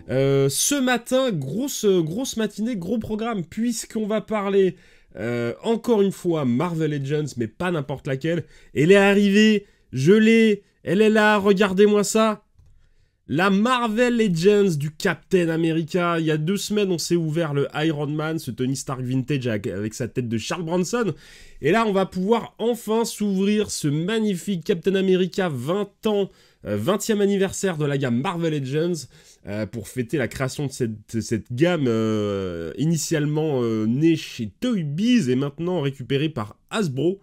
Ce matin, grosse matinée, gros programme, puisqu'on va parler, encore une fois, Marvel Legends, mais pas n'importe laquelle. Elle est arrivée, je l'ai, elle est là, regardez-moi ça. La Marvel Legends du Captain America. Il y a 2 semaines, on s'est ouvert le Iron Man, ce Tony Stark vintage avec sa tête de Charles Bronson. Et là, on va pouvoir enfin s'ouvrir ce magnifique Captain America 20 ans, 20e anniversaire de la gamme Marvel Legends, pour fêter la création de cette gamme initialement née chez Toy Biz et maintenant récupérée par Hasbro.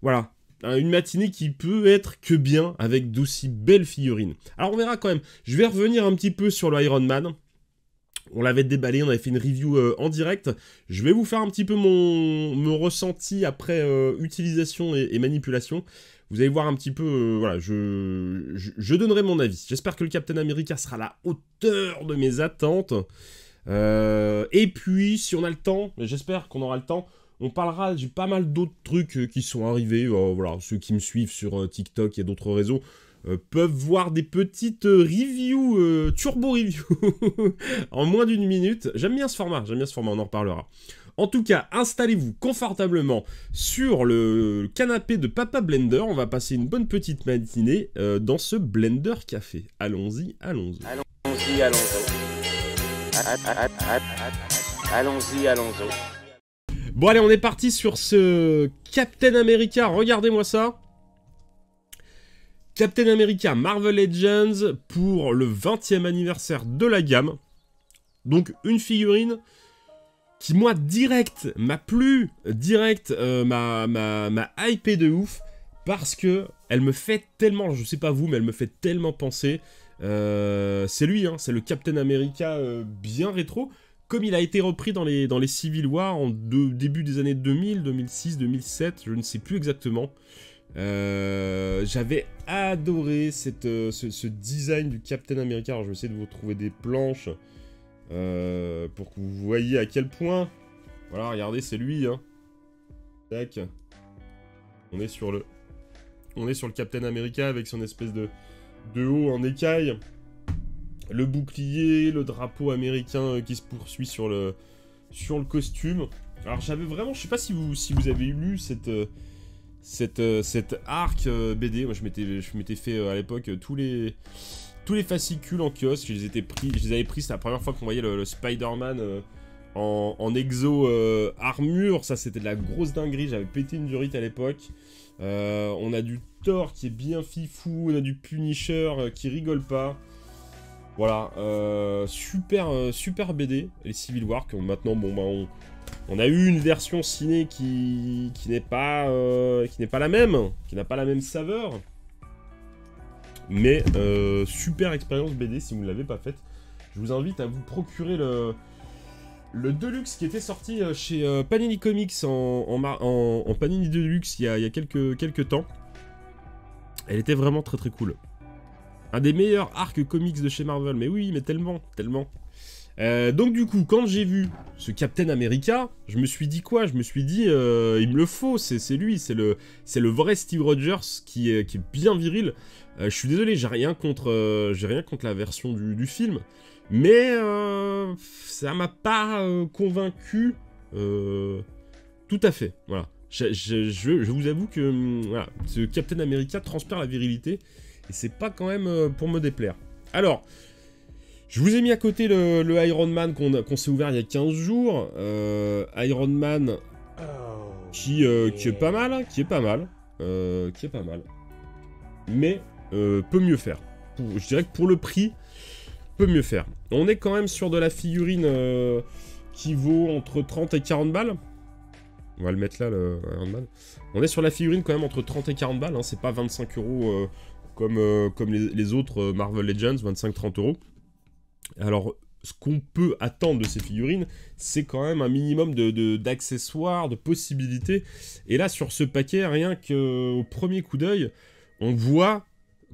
Voilà. Une matinée qui peut être que bien avec d'aussi belles figurines. Alors on verra quand même. Je vais revenir un petit peu sur le Iron Man. On l'avait déballé, on avait fait une review en direct. Je vais vous faire un petit peu mon ressenti après utilisation et manipulation. Vous allez voir un petit peu, voilà, je donnerai mon avis. J'espère que le Captain America sera à la hauteur de mes attentes. Et puis, si on a le temps, j'espère qu'on aura le temps, on parlera de pas mal d'autres trucs qui sont arrivés. Voilà, ceux qui me suivent sur TikTok et d'autres réseaux peuvent voir des petites reviews, turbo reviews, en moins d'1 minute. J'aime bien ce format, on en reparlera. En tout cas, installez-vous confortablement sur le canapé de Papa Blender. On va passer une bonne petite matinée dans ce Blender Café. Allons-y, allons-y. Allons-y, allons-y. Allons-y, allons-y. Bon allez, on est parti sur ce Captain America, regardez-moi ça. Captain America Marvel Legends pour le 20e anniversaire de la gamme. Donc une figurine qui moi direct m'a plu, direct m'a hypé de ouf. Parce que elle me fait tellement, je sais pas vous, mais elle me fait tellement penser. C'est lui, hein, c'est le Captain America bien rétro. Comme il a été repris dans les Civil War en début des années 2000, 2006, 2007, je ne sais plus exactement. J'avais adoré ce design du Captain America. Alors je vais essayer de vous retrouver des planches pour que vous voyez à quel point. Voilà, regardez, c'est lui. Hein. Tac. On est sur le Captain America avec son espèce de haut en écaille. Le bouclier, le drapeau américain qui se poursuit sur le costume. Alors j'avais vraiment, je sais pas si vous avez lu cet arc BD. Moi je m'étais fait à l'époque tous les fascicules en kiosque. Je les avais pris, c'est la première fois qu'on voyait le Spider-Man en exo armure. Ça c'était de la grosse dinguerie, j'avais pété une durite à l'époque. On a du Thor qui est bien fifou, on a du Punisher qui rigole pas. Voilà, super BD, les Civil War, que maintenant, bon, bah, on a eu une version ciné qui n'est pas la même, qui n'a pas la même saveur. Mais, super expérience BD, si vous ne l'avez pas faite. Je vous invite à vous procurer le Deluxe qui était sorti chez Panini Comics en Panini Deluxe il y a quelques temps. Elle était vraiment très cool. Un des meilleurs arcs comics de chez Marvel, mais oui, mais tellement. Donc du coup, quand j'ai vu ce Captain America, je me suis dit quoi? Je me suis dit, il me le faut, c'est lui, c'est le vrai Steve Rogers qui est bien viril. Je suis désolé, j'ai rien contre la version du film, mais ça m'a pas convaincu tout à fait, voilà. Je vous avoue que voilà, ce Captain America transpire la virilité. Et c'est pas quand même pour me déplaire. Alors, je vous ai mis à côté le Iron Man qu'on s'est ouvert il y a 15 jours. Iron Man qui est pas mal, mais peut mieux faire. Je dirais que pour le prix, peut mieux faire. On est quand même sur de la figurine qui vaut entre 30 et 40 balles. On va le mettre là, le Iron Man. On est sur la figurine quand même entre 30 et 40 balles. Hein. C'est pas 25 € comme les autres Marvel Legends, 25-30 €. Alors, ce qu'on peut attendre de ces figurines, c'est quand même un minimum d'accessoires, de possibilités. Et là, sur ce paquet, rien qu'au premier coup d'œil, on voit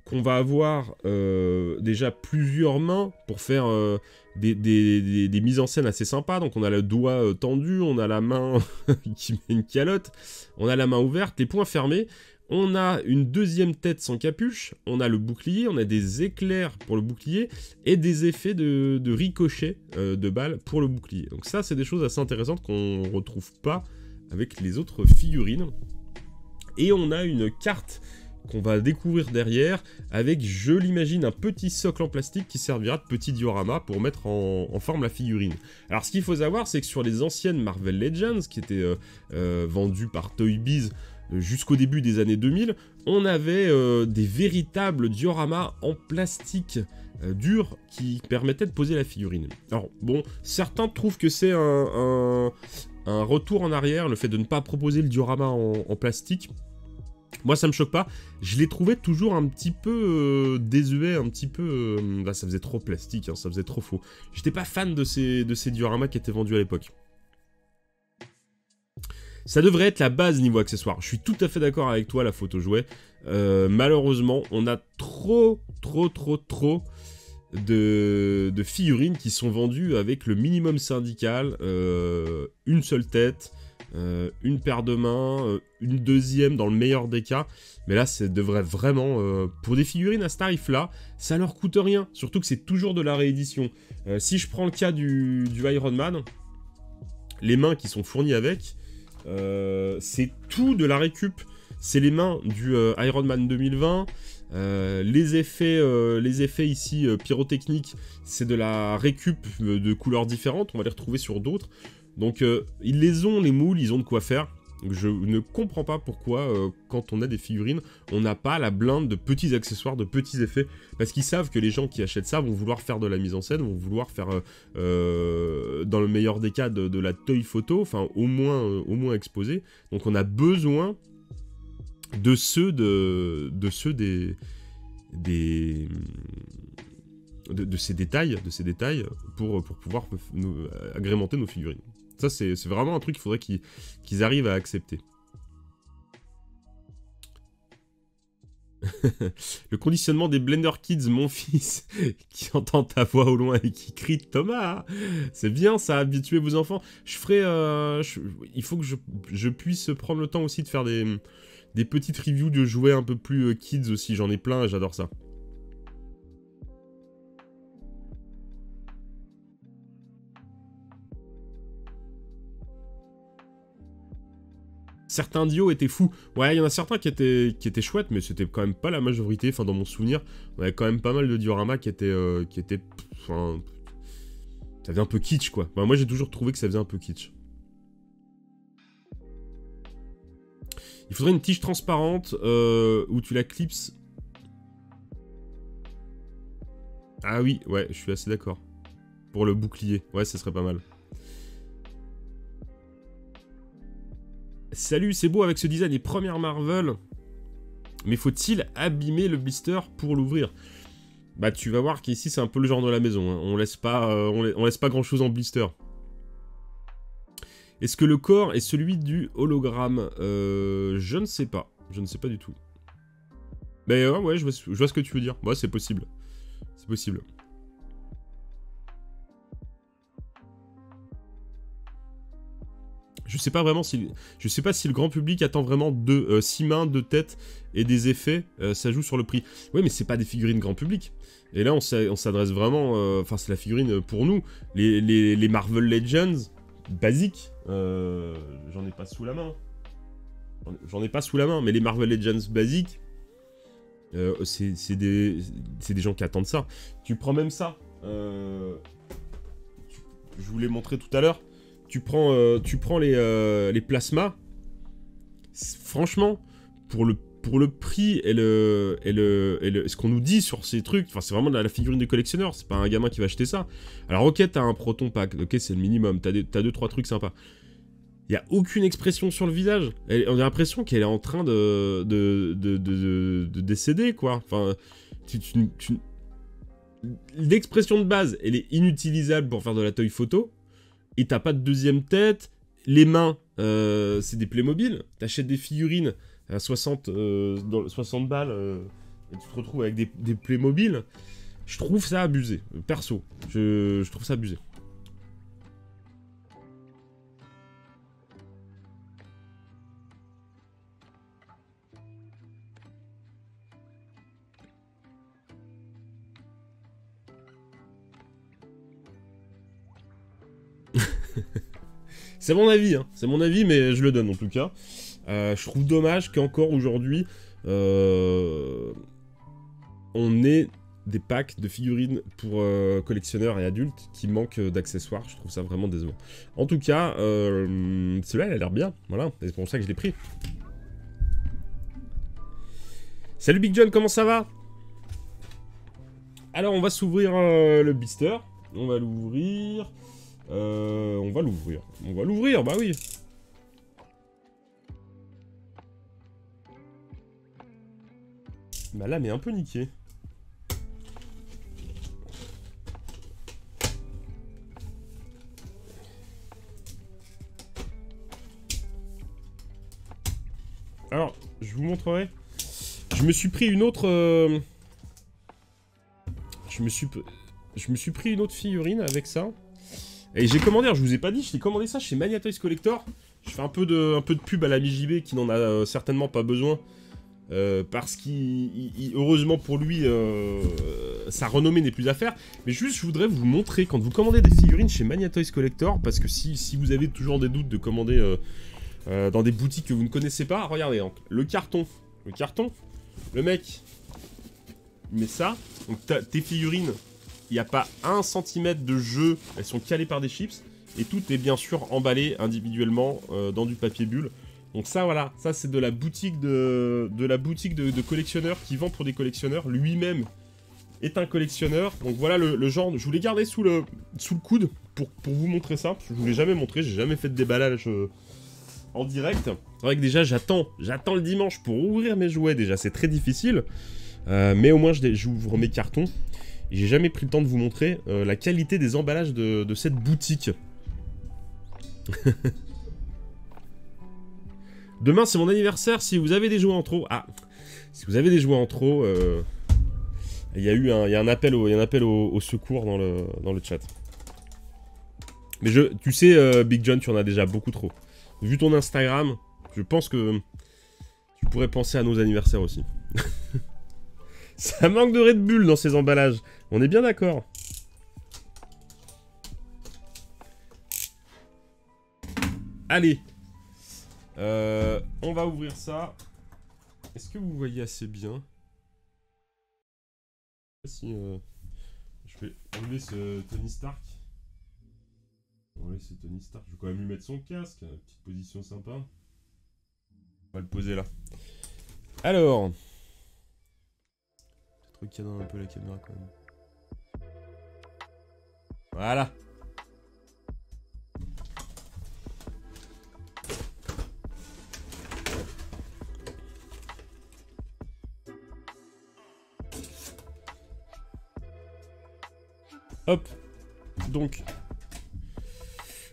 qu'on va avoir déjà plusieurs mains pour faire des mises en scène assez sympas. Donc on a le doigt tendu, on a la main qui met une calotte, on a la main ouverte, les poings fermés. On a une deuxième tête sans capuche, on a le bouclier, on a des éclairs pour le bouclier et des effets de ricochet de balles pour le bouclier. Donc ça, c'est des choses assez intéressantes qu'on ne retrouve pas avec les autres figurines. Et on a une carte qu'on va découvrir derrière avec, je l'imagine, un petit socle en plastique qui servira de petit diorama pour mettre en forme la figurine. Alors ce qu'il faut savoir, c'est que sur les anciennes Marvel Legends, qui étaient vendues par Toy Biz jusqu'au début des années 2000, on avait des véritables dioramas en plastique dur qui permettaient de poser la figurine. Alors bon, certains trouvent que c'est un retour en arrière, le fait de ne pas proposer le diorama en plastique. Moi ça me choque pas, je l'ai trouvé toujours un petit peu désuet, un petit peu... Là ça faisait trop plastique, hein, ça faisait trop faux. J'étais pas fan de ces dioramas qui étaient vendus à l'époque. Ça devrait être la base niveau accessoires. Je suis tout à fait d'accord avec toi, la photo jouet. Malheureusement, on a trop de figurines qui sont vendues avec le minimum syndical, une seule tête, une paire de mains, une deuxième dans le meilleur des cas. Mais là, ça devrait vraiment... pour des figurines à ce tarif-là, ça leur coûte rien. Surtout que c'est toujours de la réédition. Si je prends le cas du Iron Man, les mains qui sont fournies avec... c'est tout de la récup. C'est les mains du Iron Man 2020. Les effets ici pyrotechniques, c'est de la récup de couleurs différentes. On va les retrouver sur d'autres. Donc ils les ont, les moules, ils ont de quoi faire. Je ne comprends pas pourquoi, quand on a des figurines, on n'a pas la blinde de petits accessoires, de petits effets. Parce qu'ils savent que les gens qui achètent ça vont vouloir faire de la mise en scène, vont vouloir faire, dans le meilleur des cas, de la toy photo, enfin au moins exposé. Donc on a besoin de ces détails pour pouvoir agrémenter nos figurines. Ça, c'est vraiment un truc qu'il faudrait qu'ils arrivent à accepter. Le conditionnement des Blender Kids, mon fils, qui entend ta voix au loin et qui crie « Thomas !» C'est bien ça, habituer vos enfants. Je ferai... il faut que je puisse prendre le temps aussi de faire des petites reviews de jouets un peu plus kids aussi. J'en ai plein et j'adore ça. Certains dios étaient fous. Ouais, il y en a certains qui étaient chouettes, mais c'était quand même pas la majorité. Enfin, dans mon souvenir, on avait quand même pas mal de dioramas qui étaient... Enfin... Ça faisait un peu kitsch, quoi. Enfin, moi, j'ai toujours trouvé que ça faisait un peu kitsch. Il faudrait une tige transparente où tu la clipses. Ah oui, ouais, je suis assez d'accord. Pour le bouclier. Ouais, ça serait pas mal. Salut, c'est beau avec ce design des premières Marvel. Mais faut-il abîmer le blister pour l'ouvrir? Bah tu vas voir qu'ici c'est un peu le genre de la maison. Hein. On laisse pas grand chose en blister. Est-ce que le corps est celui du hologramme? Je ne sais pas. Je ne sais pas du tout. Mais ouais, je vois ce que tu veux dire. Ouais, c'est possible. C'est possible. Je sais pas vraiment si... Je sais pas si le grand public attend vraiment 6 mains, 2 têtes et des effets. Ça joue sur le prix. Oui, mais c'est pas des figurines grand public. Et là, on s'adresse vraiment... Enfin, c'est la figurine pour nous. Les Marvel Legends basiques. J'en ai pas sous la main. J'en ai pas sous la main. Mais les Marvel Legends basiques... c'est des gens qui attendent ça. Tu prends même ça. Je vous l'ai montré tout à l'heure. Tu prends les plasmas. Franchement, pour le prix et ce qu'on nous dit sur ces trucs, enfin c'est vraiment de la figurine du collectionneur, c'est pas un gamin qui va acheter ça. Alors ok, t'as un proton pack, ok c'est le minimum, t'as 2-3 trucs sympas. Il y a aucune expression sur le visage. On a l'impression qu'elle est en train de décéder quoi. Enfin, l'expression de base, elle est inutilisable pour faire de la toy photo. Et t'as pas de deuxième tête. Les mains, c'est des Playmobil. T'achètes des figurines à 60 balles et tu te retrouves avec des Playmobil. Je trouve ça abusé. Perso, je trouve ça abusé. C'est mon avis, hein. C'est mon avis, mais je le donne en tout cas. Je trouve dommage qu'encore aujourd'hui, on ait des packs de figurines pour collectionneurs et adultes qui manquent d'accessoires. Je trouve ça vraiment décevant. En tout cas, celui-là, il a l'air bien. Voilà, c'est pour ça que je l'ai pris. Salut Big John, comment ça va? Alors, on va s'ouvrir le blister. On va l'ouvrir. On va l'ouvrir, bah oui. Ma lame est un peu niquée. Alors, je vous montrerai. Je me suis pris une autre... Je me suis pris une autre figurine avec ça. Et j'ai commandé, alors je vous ai pas dit, je l'ai commandé ça chez Mania Toys Collector. Je fais un peu de pub à la MiJB qui n'en a certainement pas besoin. Parce heureusement pour lui, sa renommée n'est plus à faire. Mais juste, je voudrais vous montrer, quand vous commandez des figurines chez Mania Toys Collector, parce que si vous avez toujours des doutes de commander dans des boutiques que vous ne connaissez pas, regardez, hein, le carton, le mec, il met ça, donc tes figurines, il n'y a pas 1 centimètre de jeu, elles sont calées par des chips, et tout est bien sûr emballé individuellement dans du papier bulle. Donc ça, voilà, ça c'est de la boutique de collectionneurs qui vend pour des collectionneurs. Lui-même est un collectionneur. Donc voilà le genre, je voulais garder sous le coude pour vous montrer ça. Je vous l'ai jamais montré, j'ai jamais fait de déballage en direct. C'est vrai que déjà j'attends le dimanche pour ouvrir mes jouets, déjà c'est très difficile. Mais au moins j'ouvre mes cartons. Et j'ai jamais pris le temps de vous montrer la qualité des emballages de cette boutique. Demain, c'est mon anniversaire. Si vous avez des jouets en trop... Ah, si vous avez des jouets en trop, il y a un appel au secours dans le chat. Mais tu sais, Big John, tu en as déjà beaucoup trop. Vu ton Instagram, je pense que tu pourrais penser à nos anniversaires aussi. Ça manque de Red Bull dans ces emballages. On est bien d'accord. Allez. On va ouvrir ça. Est-ce que vous voyez assez bien? Si je vais enlever ce Tony Stark. Ouais, c'est Tony Stark. Je vais quand même lui mettre son casque. Petite position sympa. On va le poser là. Alors. Peut-être recadrer un peu la caméra quand même. Voilà. Hop, donc,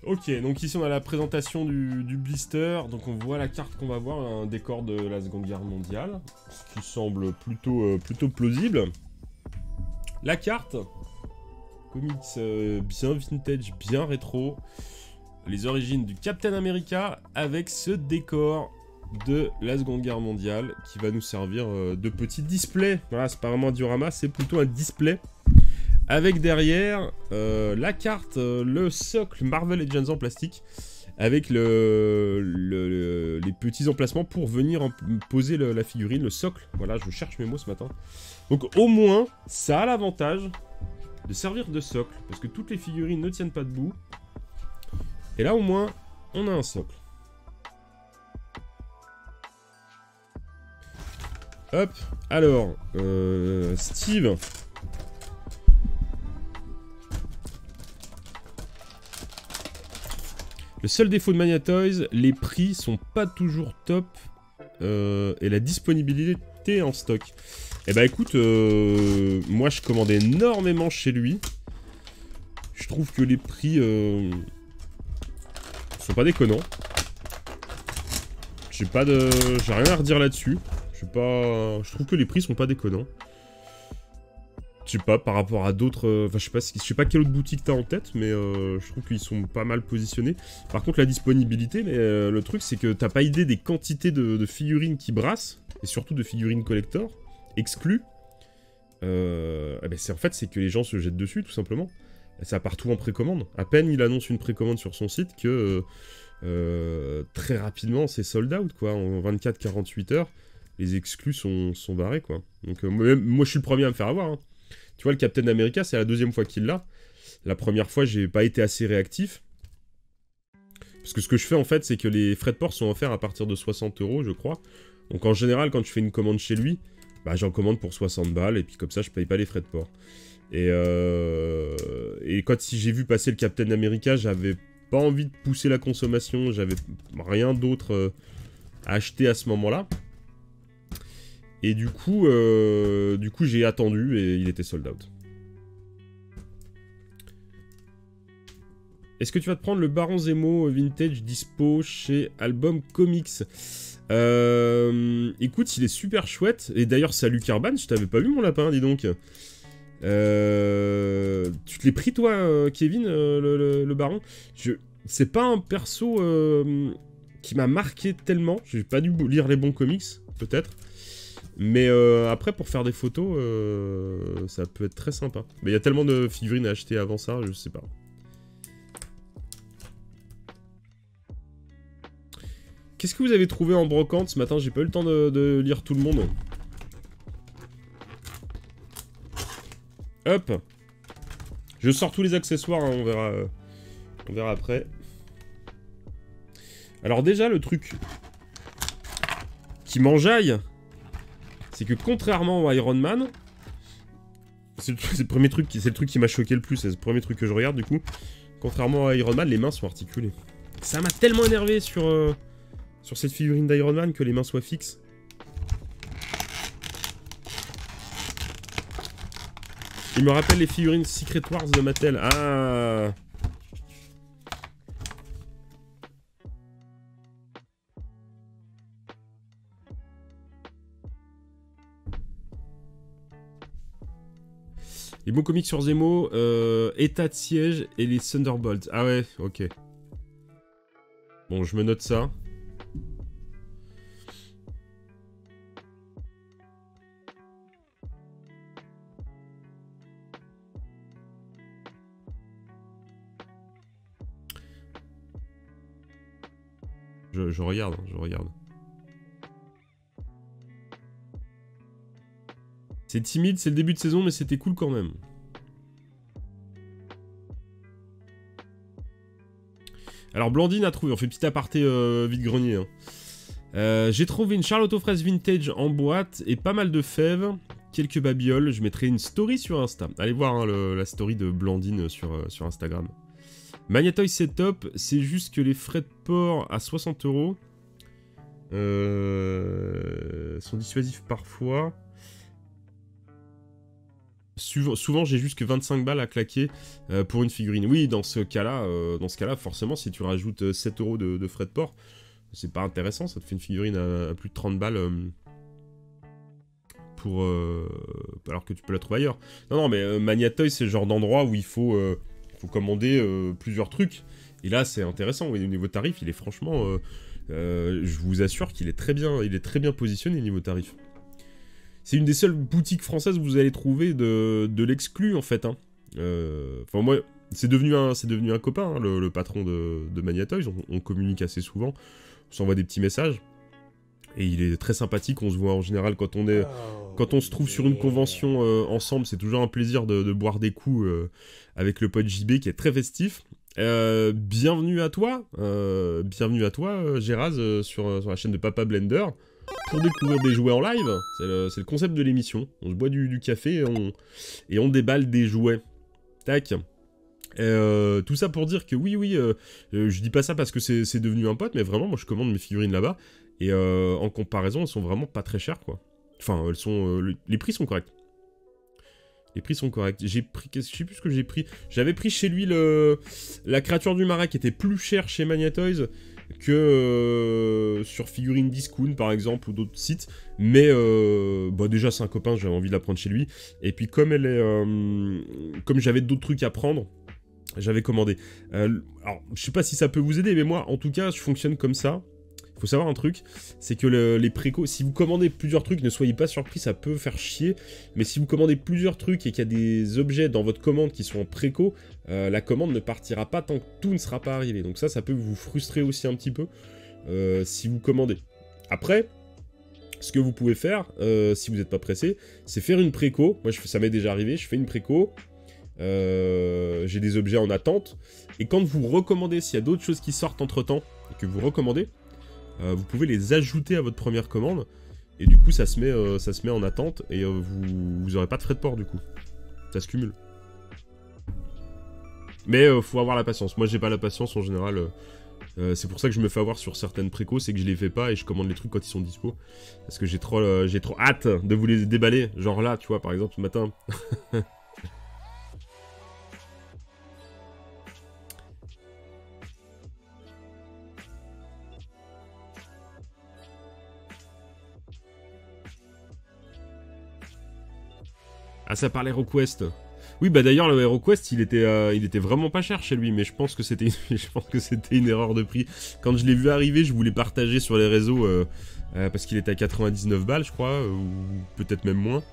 ok, donc ici on a la présentation du blister, donc on voit la carte qu'on va voir, un décor de la Seconde Guerre mondiale, ce qui semble plutôt plausible. La carte, comics bien vintage, bien rétro, les origines du Captain America avec ce décor de la Seconde Guerre mondiale qui va nous servir de petit display. Voilà, c'est pas vraiment un diorama, c'est plutôt un display. Avec derrière la carte, le socle Marvel Legends en plastique, avec les petits emplacements pour venir poser la figurine, le socle. Voilà, je cherche mes mots ce matin. Donc au moins, ça a l'avantage de servir de socle, parce que toutes les figurines ne tiennent pas debout. Et là au moins, on a un socle. Hop, alors, Steve... Le seul défaut de Mania Toys, les prix sont pas toujours top et la disponibilité en stock. Et bah écoute, moi je commande énormément chez lui. Je trouve que les prix sont pas déconnants. J'ai rien à redire là-dessus. Je trouve que les prix sont pas déconnants. Je sais pas, par rapport à d'autres... Enfin, je sais pas quelle autre boutique t'as en tête, mais je trouve qu'ils sont pas mal positionnés. Par contre, la disponibilité, le truc, c'est que t'as pas idée des quantités de figurines qui brassent, et surtout de figurines collector, exclues. En fait, c'est que les gens se jettent dessus, tout simplement. Ça part tout en précommande. À peine il annonce une précommande sur son site que très rapidement c'est sold out quoi. En 24-48 heures, les exclus sont barrés quoi. Donc moi je suis le premier à me faire avoir. Hein. Tu vois, le Captain America, c'est la deuxième fois qu'il l'a. La première fois, j'ai pas été assez réactif. Parce que ce que je fais en fait, c'est que les frais de port sont offerts à partir de 60 €, je crois. Donc en général, quand je fais une commande chez lui, bah j'en commande pour 60 balles et puis comme ça, je paye pas les frais de port. Et quand si j'ai vu passer le Captain America, j'avais pas envie de pousser la consommation, j'avais rien d'autre à acheter à ce moment-là. Et du coup j'ai attendu et il était sold out. Est-ce que tu vas te prendre le Baron Zemo Vintage dispo chez Album Comics? Écoute, il est super chouette. Et d'ailleurs, salut Carban, je t'avais pas vu mon lapin, dis donc. Tu te l'es pris toi, Kevin, le Baron? C'est pas un perso qui m'a marqué tellement. J'ai pas dû lire les bons comics, peut-être. Mais après, pour faire des photos, ça peut être très sympa. Mais il y a tellement de figurines à acheter avant ça, je sais pas. Qu'est-ce que vous avez trouvé en brocante ce matin? J'ai pas eu le temps de lire tout le monde. Hop. Je sors tous les accessoires, hein, on verra après. Alors déjà, le truc qui m'enjaille, c'est que contrairement à Iron Man, c'est le premier truc, c'est le truc qui m'a choqué le plus, c'est le premier truc que je regarde du coup. Contrairement à Iron Man, les mains sont articulées. Ça m'a tellement énervé sur cette figurine d'Iron Man que les mains soient fixes. Il me rappelle les figurines Secret Wars de Mattel. Ah. Les bons comics sur Zemo, État de siège et les Thunderbolts. Ah ouais, ok. Bon, je me note ça. Je regarde, je regarde. C'est timide, c'est le début de saison, mais c'était cool quand même. Alors Blandine a trouvé, on fait petit aparté vide-grenier. Hein. J'ai trouvé une Charlotte aux fraises vintage en boîte et pas mal de fèves, quelques babioles. Je mettrai une story sur Insta. Allez voir hein, la story de Blandine sur Instagram. Magnatoy c'est top, c'est juste que les frais de port à 60 € sont dissuasifs parfois. Souvent j'ai juste que 25 balles à claquer pour une figurine. Oui, dans ce cas-là, forcément, si tu rajoutes 7 € de frais de port, c'est pas intéressant, ça te fait une figurine à plus de 30 balles alors que tu peux la trouver ailleurs. Non, mais Magnatoy, c'est le genre d'endroit où il faut commander plusieurs trucs. Et là, c'est intéressant. Oui, au niveau tarif, il est franchement... je vous assure qu'il est très bien positionné niveau tarif. C'est une des seules boutiques françaises où vous allez trouver de l'exclu, en fait. Hein. Enfin, moi, c'est devenu un copain, hein, le patron de Magnatoy. On communique assez souvent. On s'envoie des petits messages. Et il est très sympathique. On se voit en général quand on se trouve sur une convention ensemble. C'est toujours un plaisir de boire des coups avec le pote JB qui est très festif. Bienvenue à toi, Géraz, sur la chaîne de Papa Blender. Pour découvrir des jouets en live, c'est le concept de l'émission. On se boit du café et on déballe des jouets. Tac. Tout ça pour dire que oui, je dis pas ça parce que c'est devenu un pote, mais vraiment, moi je commande mes figurines là-bas. Et en comparaison, elles sont vraiment pas très chères, quoi. Enfin, elles sont... les prix sont corrects. Les prix sont corrects. J'ai pris... Je sais plus ce que j'ai pris. J'avais pris chez lui la créature du marais qui était plus chère chez Magnatoys que sur Figurine Discount par exemple ou d'autres sites, mais bah déjà c'est un copain, j'avais envie de la prendre chez lui, et puis comme j'avais d'autres trucs à prendre, j'avais commandé. Alors je sais pas si ça peut vous aider, mais moi en tout cas je fonctionne comme ça. Faut savoir un truc, c'est que les précos, si vous commandez plusieurs trucs, ne soyez pas surpris, ça peut faire chier. Mais si vous commandez plusieurs trucs et qu'il y a des objets dans votre commande qui sont en préco, la commande ne partira pas tant que tout ne sera pas arrivé. Donc ça peut vous frustrer aussi un petit peu si vous commandez. Après, ce que vous pouvez faire, si vous n'êtes pas pressé, c'est faire une préco. Moi, ça m'est déjà arrivé, je fais une préco. J'ai des objets en attente. Et quand vous recommandez, s'il y a d'autres choses qui sortent entre-temps et que vous recommandez, vous pouvez les ajouter à votre première commande. Et du coup, ça se met en attente. Et vous n'aurez pas de frais de port, du coup. Ça se cumule. Mais faut avoir la patience. Moi, j'ai pas la patience en général. C'est pour ça que je me fais avoir sur certaines précos, c'est que je les fais pas et je commande les trucs quand ils sont dispo. Parce que j'ai trop hâte de vous les déballer. Genre là, tu vois, par exemple, ce matin. Ah, ça parlait HeroQuest. Oui, bah d'ailleurs, le HeroQuest, il était vraiment pas cher chez lui, mais je pense que c'était une erreur de prix. Quand je l'ai vu arriver, je voulais partager sur les réseaux, parce qu'il était à 99 balles, je crois, ou peut-être même moins.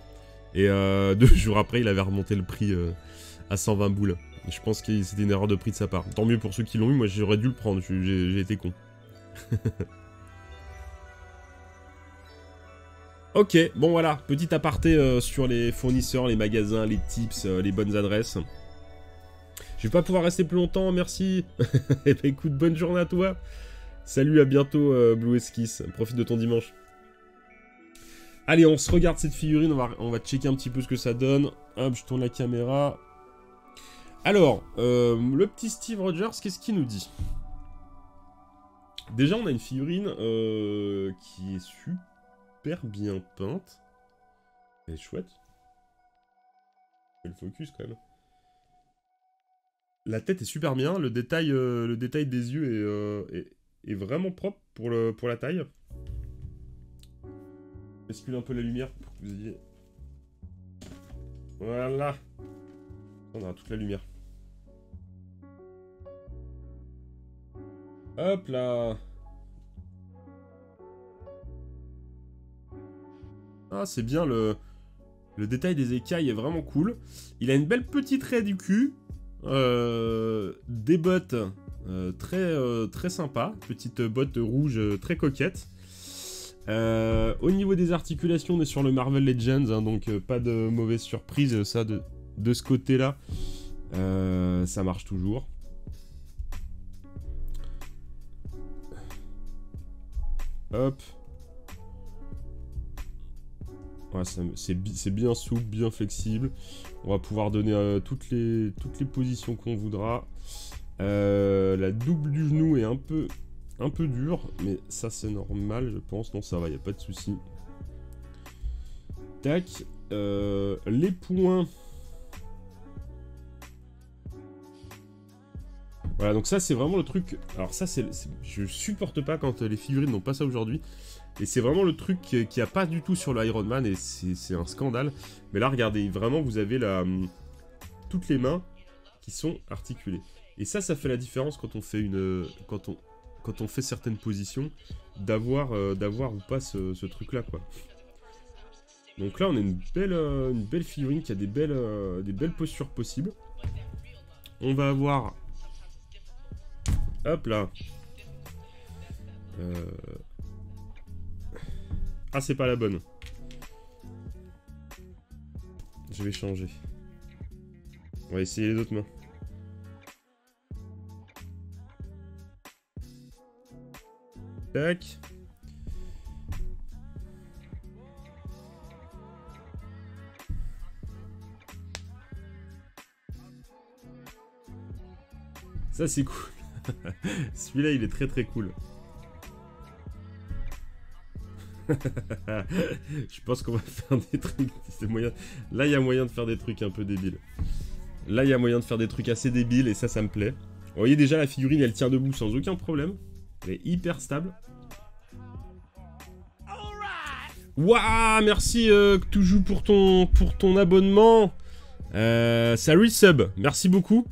Et 2 jours après, il avait remonté le prix à 120 boules. Et je pense que c'était une erreur de prix de sa part. Tant mieux pour ceux qui l'ont eu, moi j'aurais dû le prendre, j'ai été con. Ok, bon voilà, petit aparté sur les fournisseurs, les magasins, les tips, les bonnes adresses. Je vais pas pouvoir rester plus longtemps, merci. Et bah écoute, bonne journée à toi. Salut, à bientôt Blue Esquisse, profite de ton dimanche. Allez, on se regarde cette figurine, on va checker un petit peu ce que ça donne. Hop, je tourne la caméra. Alors, le petit Steve Rogers, qu'est-ce qu'il nous dit? Déjà, on a une figurine qui est super bien peinte. Elle est chouette. Elle focus quand même. La tête est super bien, le détail des yeux est vraiment propre pour la taille. Bascule un peu la lumière pour que vous ayez... Voilà. On aura toute la lumière. Hop là. Ah, c'est bien, le détail des écailles est vraiment cool. Il a une belle petite raie du cul. Des bottes très sympa. Petite botte rouge très coquette. Au niveau des articulations, on est sur le Marvel Legends, hein, donc pas de mauvaise surprise, ça, de ce côté-là. Ça marche toujours. Hop. Ouais, c'est bien souple, bien flexible. On va pouvoir donner toutes les positions qu'on voudra. La double du genou est un peu dure, mais ça c'est normal, je pense. Non, ça va, y a pas de souci. Tac. Les points. Voilà, donc ça c'est vraiment le truc. Alors ça, je supporte pas quand les figurines n'ont pas ça aujourd'hui. Et c'est vraiment le truc qu'il n'y a pas du tout sur le Iron Man, et c'est un scandale. Mais là, regardez, vraiment, vous avez toutes les mains qui sont articulées. Et ça fait la différence quand on fait quand on fait certaines positions, d'avoir ou pas ce truc-là, quoi. Donc là, on a une belle figurine qui a des belles postures possibles. On va avoir... Hop là. Ah, c'est pas la bonne. Je vais changer. On va essayer les autres mains. Tac. Ça, c'est cool. Celui-là, il est très cool. Je pense qu'on va faire des trucs. Moyen... Là, il y a moyen de faire des trucs un peu débiles. Là, il y a moyen de faire des trucs assez débiles et ça me plaît. Vous voyez déjà, la figurine, elle tient debout sans aucun problème. Elle est hyper stable. Waouh, merci toujours pour ton abonnement. Ça resub, merci beaucoup.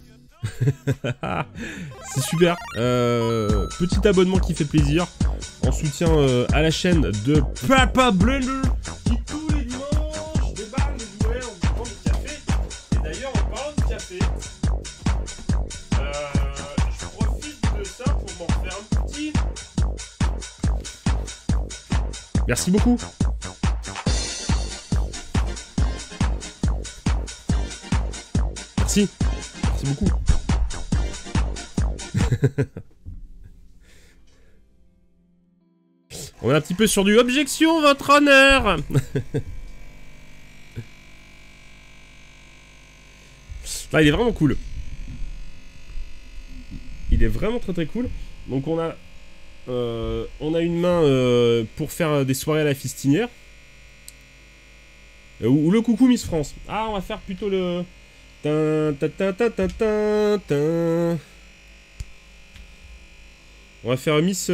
C'est super. Petit abonnement qui fait plaisir. En soutien à la chaîne de Papa Blender qui tous les dimanches débarque de jouer en buvant du café. Et d'ailleurs, en parlant de café, je profite de ça pour m'en faire un petit. Merci beaucoup. Merci. Merci beaucoup. On est un petit peu sur du objection, votre honneur. Là, il est vraiment cool. Il est vraiment très très cool. Donc on a une main pour faire des soirées à la fistinière. Ou le coucou Miss France. Ah, on va faire plutôt le... On va faire Miss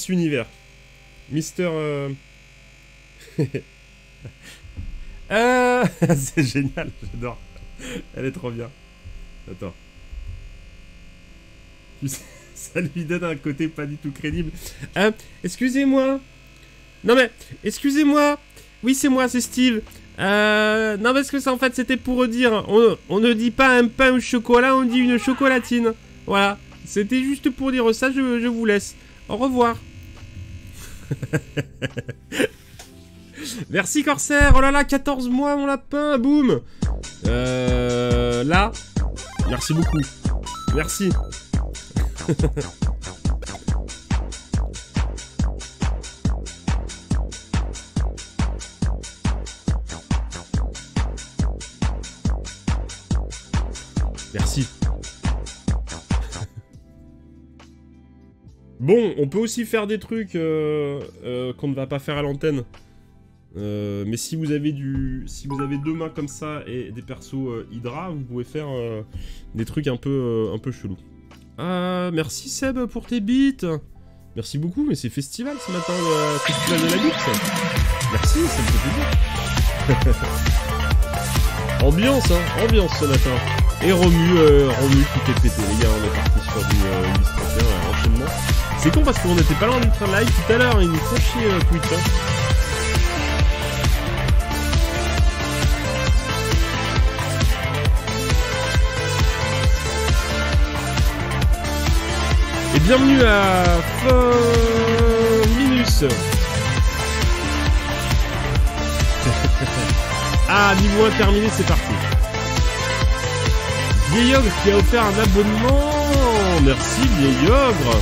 Univers. Mister c'est génial, j'adore. Elle est trop bien. Attends. Ça lui donne un côté pas du tout crédible. Excusez-moi. Non mais, excusez-moi. Oui, c'est moi, c'est Steve. Non, parce que ça, en fait, c'était pour dire, on ne dit pas un pain au chocolat, on dit une chocolatine. Voilà, c'était juste pour dire ça, je vous laisse. Au revoir. Merci Corsair, oh là là, 14 mois mon lapin, boum. Là, merci beaucoup. Merci. Merci. Bon, on peut aussi faire des trucs qu'on ne va pas faire à l'antenne. Mais si vous avez deux mains comme ça et des persos Hydra, vous pouvez faire des trucs un peu chelous. Merci Seb pour tes beats. Merci beaucoup, mais c'est festival ce matin, le festival de la bite. Merci, ça me fait plaisir. Ambiance, hein, ambiance ce matin. Et Romu qui fait péter, les gars, on est parti sur du 10-31 enchaînement. C'est con parce qu'on était pas loin du train live tout à l'heure, ils nous font chier Twitch. Hein. Et bienvenue à Minus. Ah, niveau 1 terminé, c'est parti. Vieil Ogre qui a offert un abonnement. Merci Vieil Ogre.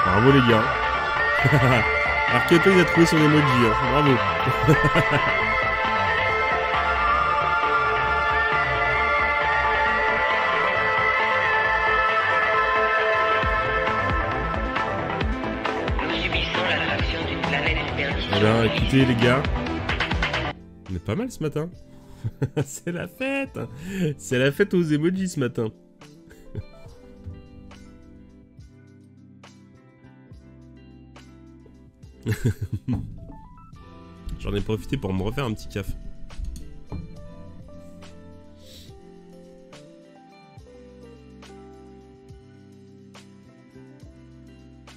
Bravo les gars. Arketo il a trouvé son emoji, hein. Bravo. Eh bien, écoutez les gars, on est pas mal ce matin. C'est la fête. C'est la fête aux emojis ce matin. J'en ai profité pour me refaire un petit café.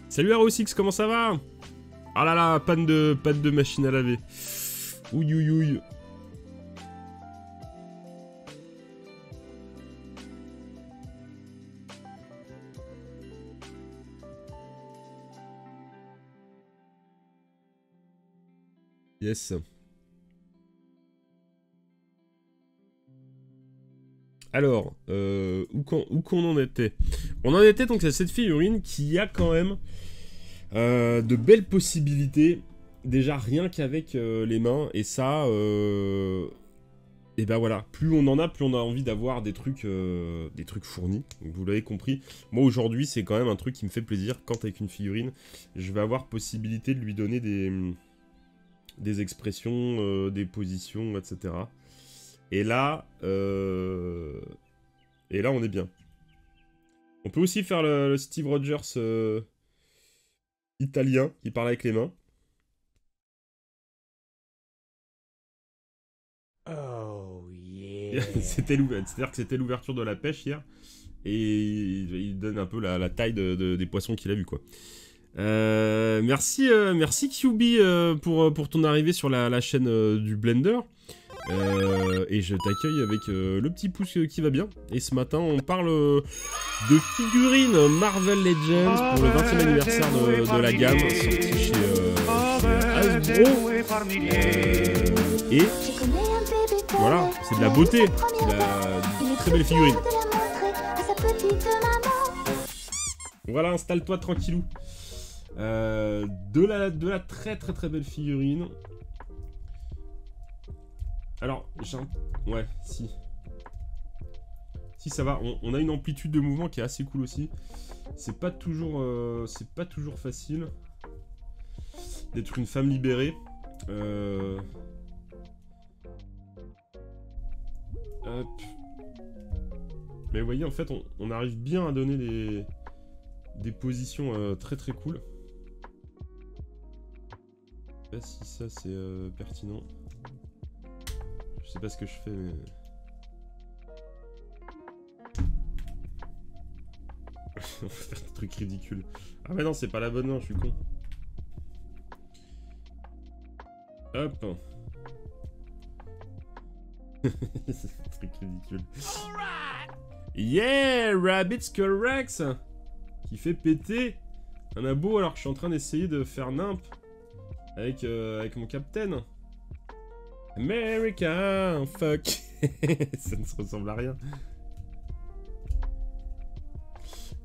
Salut Hero6, comment ça va? Ah là là, panne de machine à laver. Ouïe ouïe ouïe. Yes. Alors, où qu'on en était? On en était donc à cette figurine qui a quand même de belles possibilités. Déjà rien qu'avec les mains. Et ça, et ben voilà. Plus on en a, plus on a envie d'avoir des trucs fournis. Donc, vous l'avez compris. Moi aujourd'hui, c'est quand même un truc qui me fait plaisir. Quand avec une figurine, je vais avoir possibilité de lui donner des expressions, des positions, etc. Et là, on est bien. On peut aussi faire le Steve Rogers italien, qui parle avec les mains. Oh yeah. C'est-à-dire que c'était l'ouverture de la pêche hier. Et il donne un peu la taille des poissons qu'il a vu, quoi. Merci QB pour ton arrivée sur la chaîne du Blender. Et je t'accueille avec le petit pouce qui va bien. Et ce matin, on parle de figurines Marvel Legends pour le 20e anniversaire de la gamme, sortie chez Hasbro. Et voilà, c'est de la beauté, c'est de la très belle figurine. Voilà, installe-toi tranquillou. De la très très très belle figurine. Alors, ouais, si. Si, ça va. On a une amplitude de mouvement qui est assez cool aussi. C'est pas toujours facile d'être une femme libérée. Hop. Mais vous voyez, en fait, on arrive bien à donner des positions très très cool. Je sais pas si ça c'est pertinent. Je sais pas ce que je fais, mais... On va faire des trucs ridicules. Ah mais non, c'est pas la bonne main, je suis con. Hop. C'est un truc ridicule. Yeah, Rabbit Skull Rex qui fait péter un abo alors que je suis en train d'essayer de faire nimp avec mon capitaine. America, fuck. Ça ne se ressemble à rien.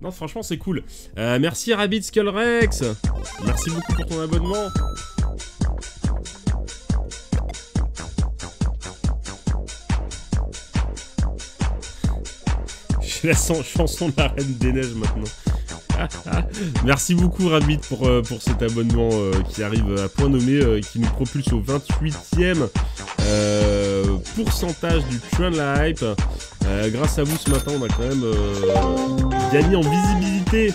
Non, franchement, c'est cool. Merci Rabbit Skull Rex. Merci beaucoup pour ton abonnement. J'ai la chanson de la Reine des Neiges maintenant. Merci beaucoup Rabbit pour cet abonnement qui arrive à point nommé, qui nous propulse au 28e pourcentage du Trend la Hype. Grâce à vous ce matin, on a quand même gagné en visibilité.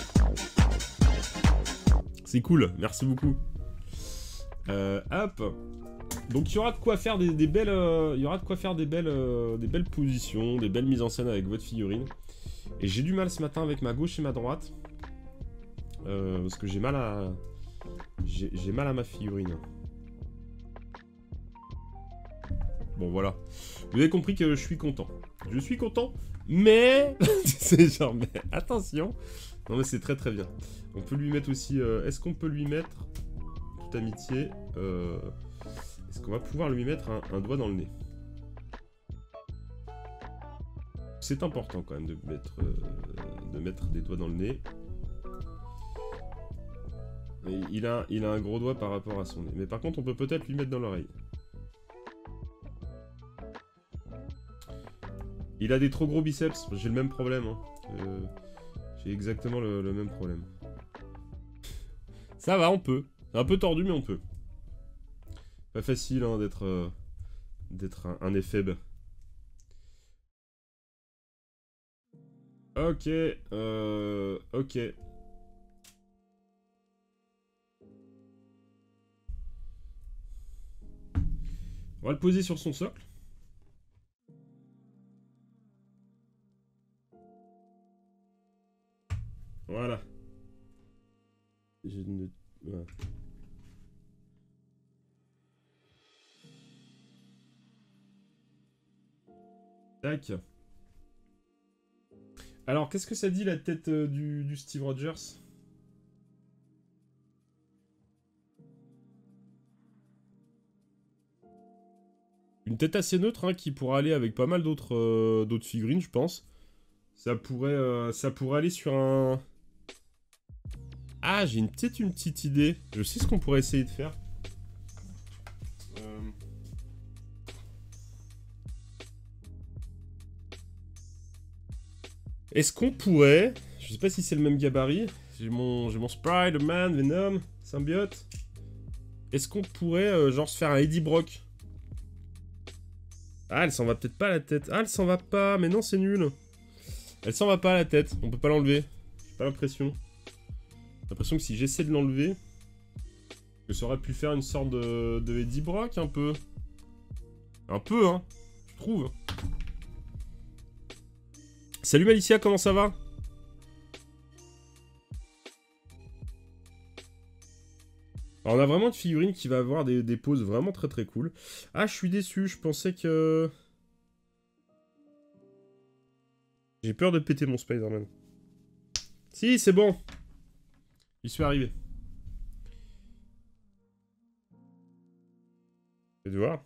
C'est cool, merci beaucoup. Hop. Donc il y aura de quoi faire des belles positions, des belles mises en scène avec votre figurine. Et j'ai du mal ce matin avec ma gauche et ma droite. Parce que j'ai mal à ma figurine. Bon voilà. Vous avez compris que je suis content. Je suis content, mais... c'est genre, mais attention. Non mais c'est très très bien. On peut lui mettre aussi... Est-ce qu'on peut lui mettre... Toute amitié... Est-ce qu'on va pouvoir lui mettre un doigt dans le nez? C'est important quand même de mettre des doigts dans le nez. Et il a un gros doigt par rapport à son nez. Mais par contre, on peut peut-être lui mettre dans l'oreille. Il a des trop gros biceps. J'ai le même problème. Hein. J'ai exactement le même problème. Ça va, on peut. C'est un peu tordu, mais on peut. Pas facile hein, d'être un éphèbe. Ok. Ok. On va le poser sur son socle. Voilà. Voilà. Tac. Alors, qu'est-ce que ça dit la tête du Steve Rogers? Une tête assez neutre hein, qui pourra aller avec pas mal d'autres figurines, je pense. Ça pourrait aller sur un... Ah, j'ai peut-être une petite idée. Je sais ce qu'on pourrait essayer de faire. Est-ce qu'on pourrait... Je sais pas si c'est le même gabarit. J'ai mon Spider-Man, Venom, Symbiote. Est-ce qu'on pourrait genre se faire un Eddie Brock Ah, elle s'en va peut-être pas la tête. Ah, elle s'en va pas, mais non, c'est nul. Elle s'en va pas la tête, on peut pas l'enlever. J'ai pas l'impression. J'ai l'impression que si j'essaie de l'enlever, que ça aurait pu faire une sorte de Eddie Brock un peu. Un peu, hein, je trouve. Salut Malicia, comment ça va? Alors on a vraiment une figurine qui va avoir des poses vraiment très très cool. Ah, je suis déçu, je pensais que... J'ai peur de péter mon Spider-Man. Si, c'est bon. Il suis arrivé. Je vais voir.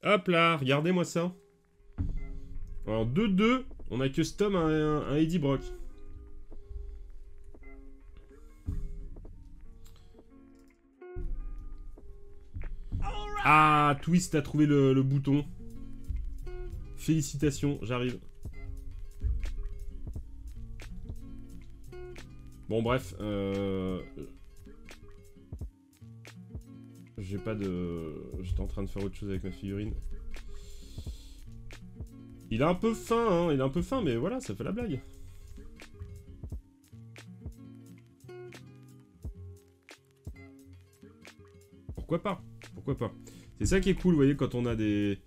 Hop là, regardez-moi ça. Alors 2-2, on a custom un Eddie Brock. Ah, Twist a trouvé le bouton. Félicitations, j'arrive. Bon bref, j'ai pas de... J'étais en train de faire autre chose avec ma figurine. Il est un peu fin, hein, il est un peu fin, mais voilà, ça fait la blague. Pourquoi pas? Pourquoi pas? C'est ça qui est cool, vous voyez, quand on a des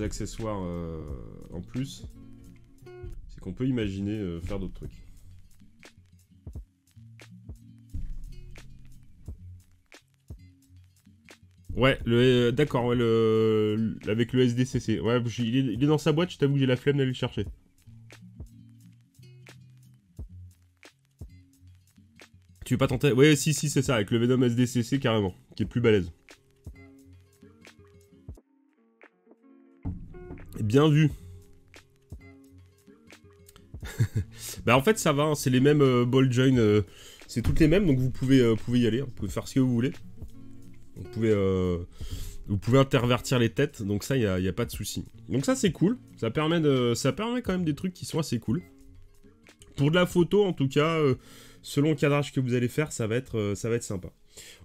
accessoires en plus, c'est qu'on peut imaginer faire d'autres trucs. Ouais, d'accord, ouais, avec le SDCC. Ouais, il est dans sa boîte, je t'avoue que j'ai la flemme d'aller le chercher. Tu veux pas tenter? Ouais, si, c'est ça, avec le Venom SDCC carrément, qui est plus balèze. Bien vu. Bah en fait ça va, hein, c'est les mêmes ball join, c'est toutes les mêmes, donc vous pouvez y aller, hein, vous pouvez faire ce que vous voulez. Vous pouvez intervertir les têtes, donc ça, il n'y a pas de souci. Donc ça, c'est cool. Ça permet quand même des trucs qui sont assez cool. Pour de la photo, en tout cas, selon le cadrage que vous allez faire, ça va être sympa.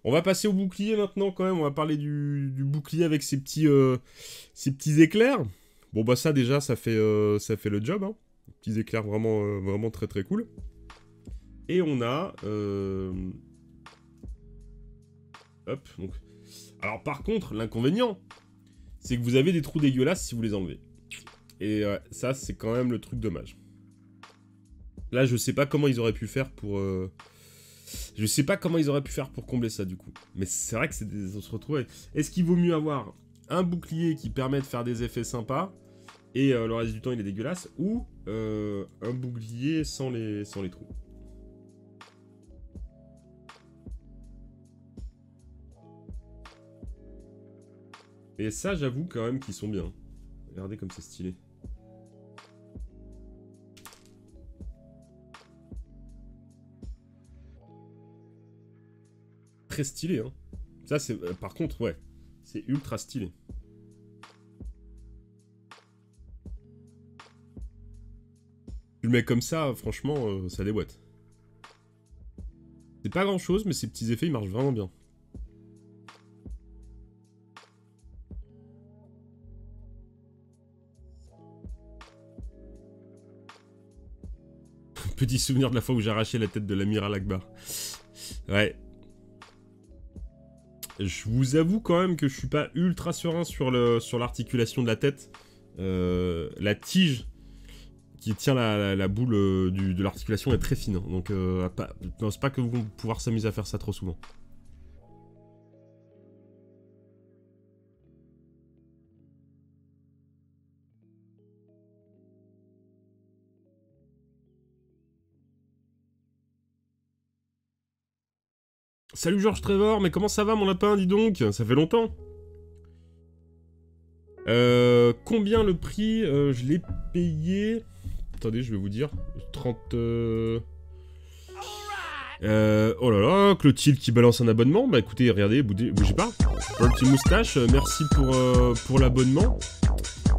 On va passer au bouclier maintenant, quand même. On va parler du bouclier avec ces petits éclairs. Bon, bah ça, déjà, ça fait le job. Hein. Petits éclairs vraiment, vraiment très, très cool. Et on a... Hop, donc... Alors par contre, l'inconvénient, c'est que vous avez des trous dégueulasses si vous les enlevez. Et ça, c'est quand même le truc dommage. Là, je sais pas comment ils auraient pu faire pour... Je sais pas comment ils auraient pu faire pour combler ça, du coup. Mais c'est vrai que on se retrouve avec... Est-ce qu'il vaut mieux avoir un bouclier qui permet de faire des effets sympas, et le reste du temps, il est dégueulasse, ou un bouclier sans les trous? Et ça, j'avoue quand même qu'ils sont bien. Regardez comme c'est stylé. Très stylé, hein. Ça, c'est... par contre, ouais. C'est ultra stylé. Tu le mets comme ça, franchement, ça déboîte. C'est pas grand-chose, mais ces petits effets, ils marchent vraiment bien. Petit souvenir de la fois où j'ai arraché la tête de l'amiral Akbar. Ouais. Je vous avoue quand même que je suis pas ultra serein sur l'articulation de la tête. La tige qui tient la boule de l'articulation est très fine. Donc je pense pas que vous allez pouvoir s'amuser à faire ça trop souvent. Salut Georges Trevor, mais comment ça va mon lapin, dis donc? Ça fait longtemps. Combien le prix? Je l'ai payé... Attendez, je vais vous dire. 30... Oh là là, Clotilde qui balance un abonnement. Bah écoutez, regardez, bougez pas. Petit moustache, merci pour l'abonnement.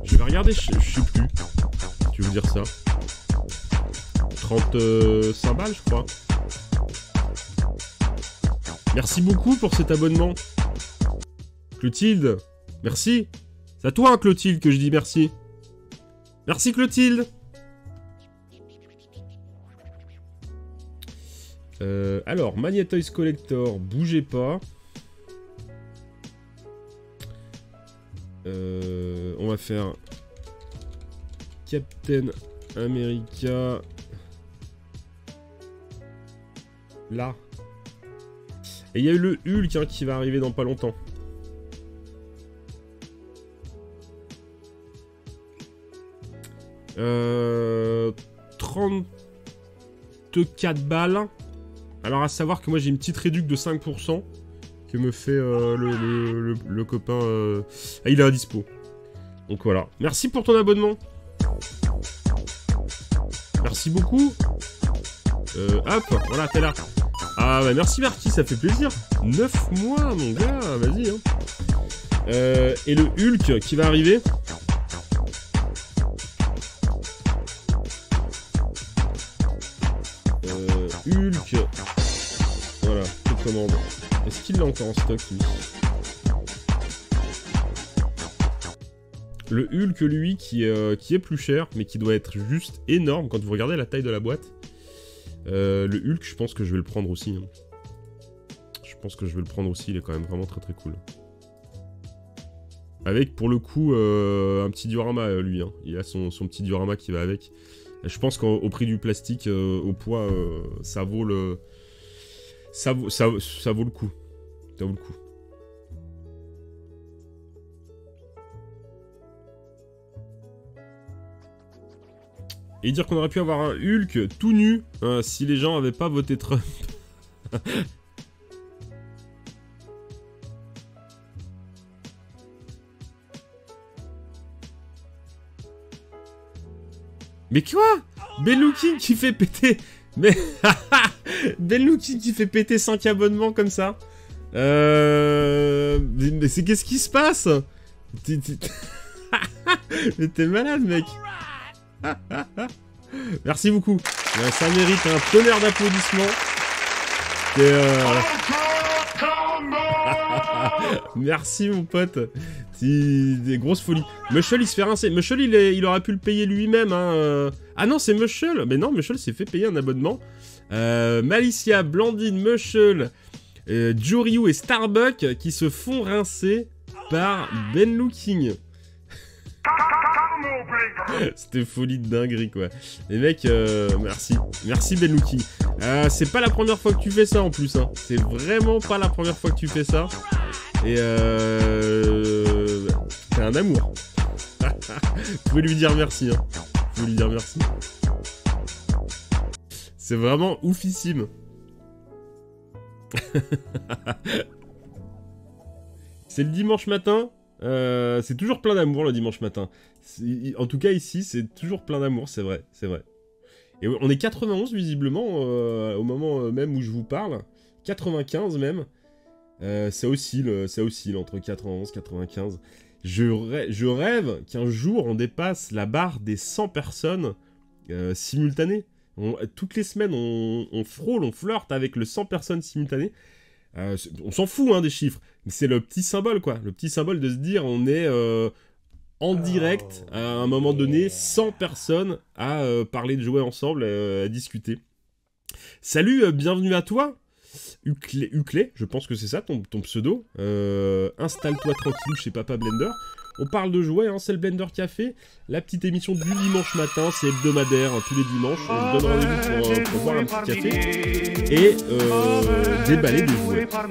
Je vais regarder, je sais plus. Je vais vous dire ça. 35 balles, je crois. Merci beaucoup pour cet abonnement. Clotilde, merci. C'est à toi, hein, Clotilde, que je dis merci. Merci, Clotilde. Alors, Magnétoys Collector, bougez pas. On va faire Captain America. Là. Et il y a eu le Hulk hein, qui va arriver dans pas longtemps. Euh, 34 balles. Alors à savoir que moi j'ai une petite réduc de 5% que me fait le copain. Ah, il est à dispo. Donc voilà. Merci pour ton abonnement. Merci beaucoup. Hop, voilà, t'es là. Ah bah merci Marquis, ça fait plaisir. 9 mois mon gars, vas-y hein. Et le Hulk qui va arriver. Hulk. Voilà, je commande. Est-ce qu'il l'a encore en stock lui? Le Hulk lui qui est plus cher mais qui doit être juste énorme quand vous regardez la taille de la boîte. Le Hulk, je pense que je vais le prendre aussi. Hein. Je pense que je vais le prendre aussi, il est quand même vraiment très très cool. Avec pour le coup un petit diorama lui. Hein. Il a son petit diorama qui va avec. Je pense qu'au prix du plastique, au poids, ça vaut le... Ça vaut le coup. Ça vaut le coup. Et dire qu'on aurait pu avoir un Hulk tout nu si les gens n'avaient pas voté Trump. Mais quoi? Ben Looking qui fait péter... Mais... Ben Looking qui fait péter 5 abonnements comme ça. Mais c'est qu'est-ce qui se passe? Mais t'es malade, mec. Merci beaucoup. Ça mérite un tonnerre d'applaudissements. Merci mon pote. Des grosses folies. Mushel il se fait rincer. Mushel il aurait pu le payer lui-même. Hein. Ah non c'est Mushel. Mais non Mushel s'est fait payer un abonnement. Malicia, Blandine, Mushel, Joryu et Starbuck qui se font rincer par Ben Looking. C'était folie de dinguerie quoi. Les mecs, merci. Merci Ben Looking. C'est pas la première fois que tu fais ça en plus. Hein. C'est vraiment pas la première fois que tu fais ça. Et c'est un amour. Vous pouvez lui dire merci. Hein. Vous pouvez lui dire merci. C'est vraiment oufissime. C'est le dimanche matin. C'est toujours plein d'amour le dimanche matin. En tout cas ici, c'est toujours plein d'amour, c'est vrai, c'est vrai. Et on est 91 visiblement au moment même où je vous parle. 95 même. Ça oscille entre 91 et 95. Je rêve qu'un jour on dépasse la barre des 100 personnes simultanées. Toutes les semaines on frôle, on flirte avec le 100 personnes simultanées. On s'en fout hein, des chiffres, mais c'est le petit symbole quoi, le petit symbole de se dire on est en direct à un moment donné, 100 personnes à parler de jouer ensemble, à discuter. Salut, bienvenue à toi, Uclé, je pense que c'est ça ton pseudo. Installe-toi tranquille chez Papa Blender. On parle de jouets, hein, c'est le Blender Café, la petite émission du dimanche matin, c'est hebdomadaire, hein, tous les dimanches, on se donne rendez-vous pour boire un petit café et déballer des jouets. Voilà.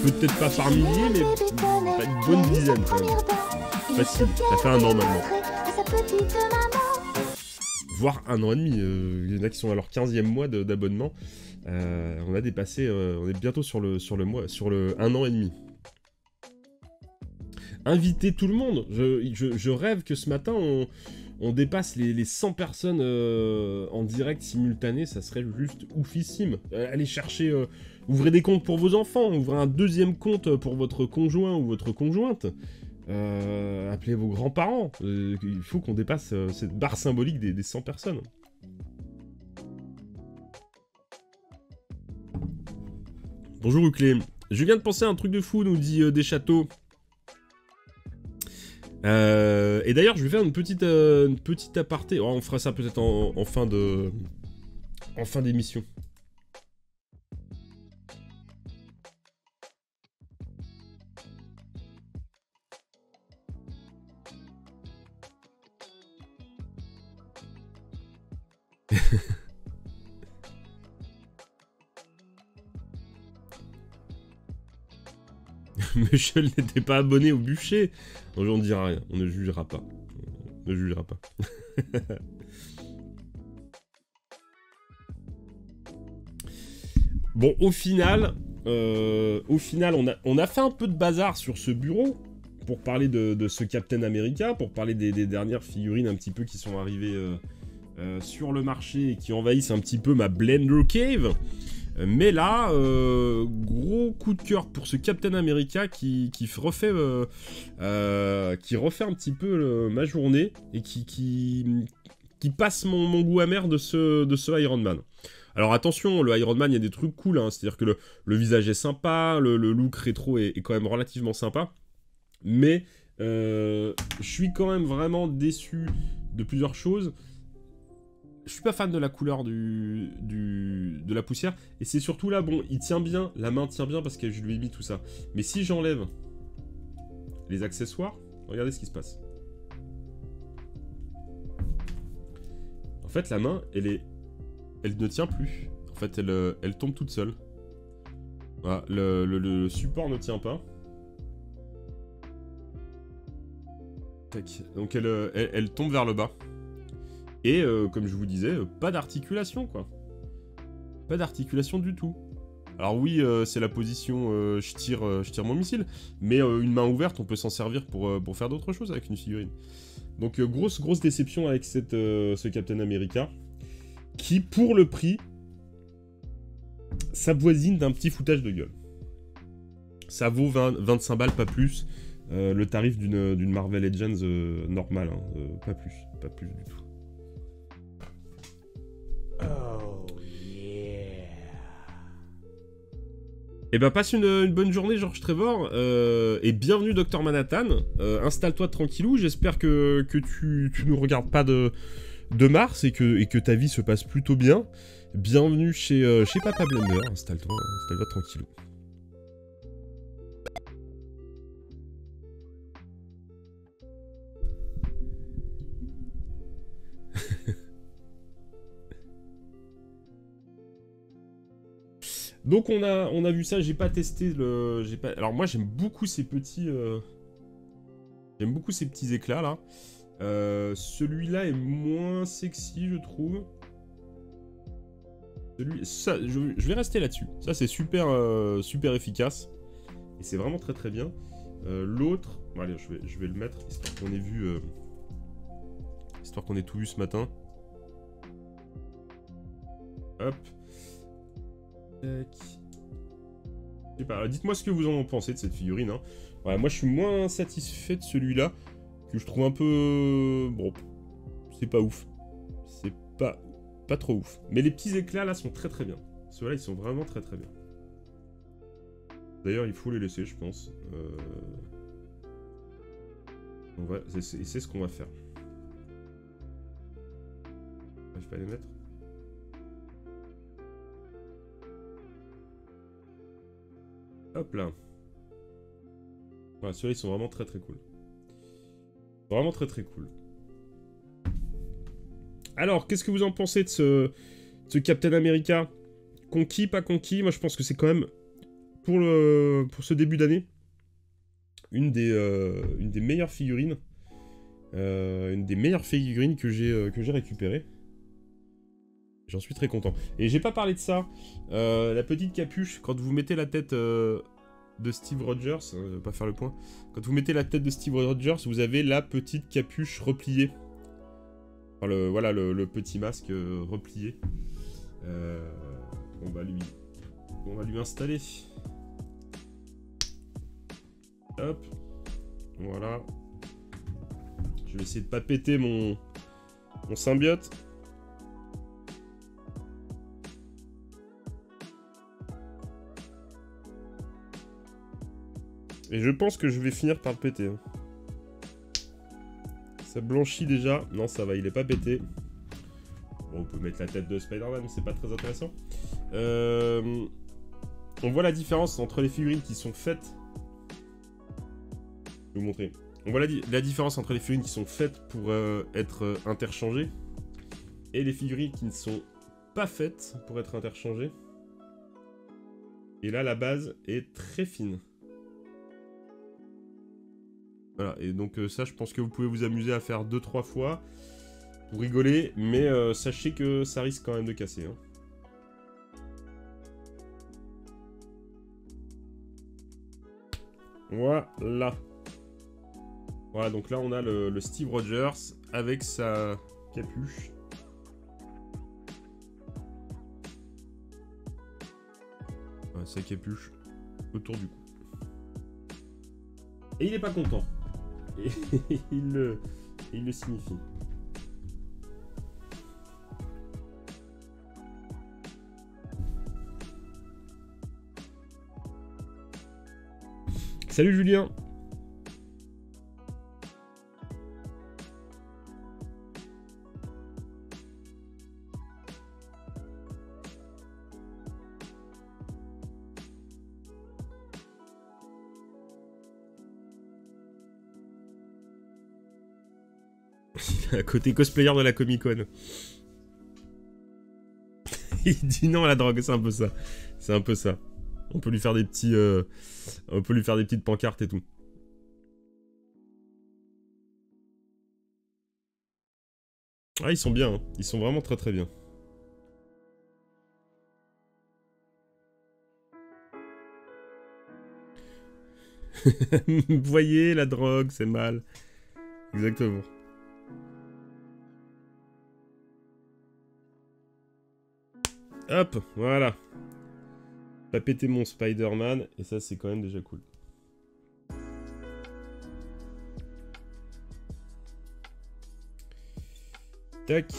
Peut-être pas par milliers, mais pas une bonne dizaine quand même. Facile, ça fait un an maintenant. Voire un an et demi, il y en a qui sont à leur 15e mois d'abonnement. On a dépassé, on est bientôt sur le un an et demi. Inviter tout le monde. Je rêve que ce matin, on dépasse les 100 personnes en direct simultané. Ça serait juste oufissime. Allez chercher... ouvrez des comptes pour vos enfants. Ouvrez un deuxième compte pour votre conjoint ou votre conjointe. Appelez vos grands-parents. Il faut qu'on dépasse cette barre symbolique des 100 personnes. Bonjour Uclé. Je viens de penser à un truc de fou, nous dit des châteaux. Et d'ailleurs, je vais faire une petite aparté. Oh, on fera ça peut-être en fin d'émission. Michel n'était pas abonné au bûcher. On ne dira rien, on ne jugera pas. On ne jugera pas. Bon, au final, on a fait un peu de bazar sur ce bureau pour parler de ce Captain America, pour parler des dernières figurines un petit peu qui sont arrivées sur le marché et qui envahissent un petit peu ma Blender Cave. Mais là, gros coup de cœur pour ce Captain America qui refait un petit peu ma journée et qui passe mon goût amer de ce Iron Man. Alors attention, le Iron Man, il y a des trucs cool, hein, c'est-à-dire que le visage est sympa, le look rétro est quand même relativement sympa, mais je suis quand même vraiment déçu de plusieurs choses. Je suis pas fan de la couleur de la poussière, et c'est surtout là, bon, il tient bien, la main tient bien parce que je lui ai mis tout ça, mais si j'enlève les accessoires, regardez ce qui se passe. En fait, la main, elle ne tient plus. En fait, elle tombe toute seule. Voilà, le support ne tient pas. Tac. Donc elle tombe vers le bas. Et comme je vous disais, pas d'articulation, quoi. Pas d'articulation du tout. Alors oui, c'est la position je tire mon missile, mais une main ouverte, on peut s'en servir pour faire d'autres choses avec une figurine. Donc grosse déception avec ce Captain America, qui pour le prix s'avoisine d'un petit foutage de gueule. Ça vaut 25 balles, pas plus. Le tarif d'une Marvel Legends normale, hein, pas plus du tout. Oh yeah. Et ben passe une bonne journée George Trevor, et bienvenue Dr Manhattan. Installe-toi tranquillou, j'espère que tu nous regardes pas de Mars et que ta vie se passe plutôt bien. Bienvenue chez Papa Blender, installe-toi tranquillou. Donc on a vu ça, j'ai pas testé alors moi j'aime beaucoup ces petits éclats là. Celui-là est moins sexy, je trouve. Je vais rester là-dessus. Ça c'est super efficace et c'est vraiment très bien. L'autre, bon, allez, je vais le mettre histoire qu'on ait vu, histoire qu'on ait tout vu ce matin. Hop. Je sais pas, dites-moi ce que vous en pensez de cette figurine. Hein. Ouais, moi je suis moins satisfait de celui-là, que je trouve un peu... Bon, c'est pas ouf. C'est pas trop ouf. Mais les petits éclats là sont très bien. Ceux-là ils sont vraiment très bien. D'ailleurs il faut les laisser je pense. C'est ce qu'on va faire. Je vais pas les mettre. Hop là. Voilà, ceux-là ils sont vraiment très cool. Vraiment très cool. Alors, qu'est-ce que vous en pensez de ce Captain America? Conquis, pas conquis? Moi je pense que c'est quand même, pour ce début d'année, une des meilleures figurines. Une des meilleures figurines que j'ai récupérées. J'en suis très content. Et j'ai pas parlé de ça. La petite capuche, quand vous mettez la tête de Steve Rogers, pas faire le point. Quand vous mettez la tête de Steve Rogers, vous avez la petite capuche repliée. Enfin, voilà le petit masque replié. On va lui installer. Hop. Voilà. Je vais essayer de pas péter mon symbiote. Et je pense que je vais finir par le péter. Hein. Ça blanchit déjà. Non, ça va, il est pas pété. Bon, on peut mettre la tête de Spider-Man, mais c'est pas très intéressant. On voit la différence entre les figurines qui sont faites... Je vais vous montrer. On voit la différence entre les figurines qui sont faites pour être interchangées et les figurines qui ne sont pas faites pour être interchangées. Et là, la base est très fine. Voilà, et donc ça, je pense que vous pouvez vous amuser à faire 2-3 fois pour rigoler, mais sachez que ça risque quand même de casser. Hein. Voilà. Voilà, donc là, on a le Steve Rogers avec sa capuche. Ouais, sa capuche autour du cou. Et il est pas content. Et il le signifie. Salut Julien. À côté cosplayer de la Comic Con. Il dit non à la drogue, c'est un peu ça. C'est un peu ça. On peut lui faire des petits... on peut lui faire des petites pancartes et tout. Ah, ils sont bien. Hein. Ils sont vraiment très très bien. Vous voyez, la drogue, c'est mal. Exactement. Hop, voilà. Pas péter mon Spider-Man, et ça c'est quand même déjà cool. Tac.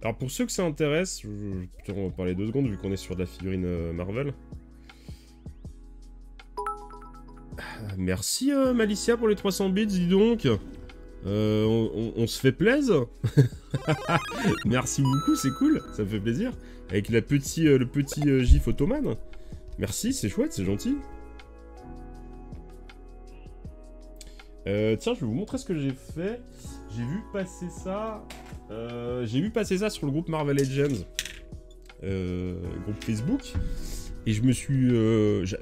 Alors pour ceux que ça intéresse, on va parler 2 secondes vu qu'on est sur de la figurine Marvel. Merci Malicia pour les 300 bits, dis donc. On se fait plaisir. Merci beaucoup, c'est cool, ça me fait plaisir. Avec le petit gif Ottoman. Merci, c'est chouette, c'est gentil. Tiens, je vais vous montrer ce que j'ai fait. J'ai vu passer ça. Sur le groupe Marvel Legends. Groupe Facebook. Et je me suis...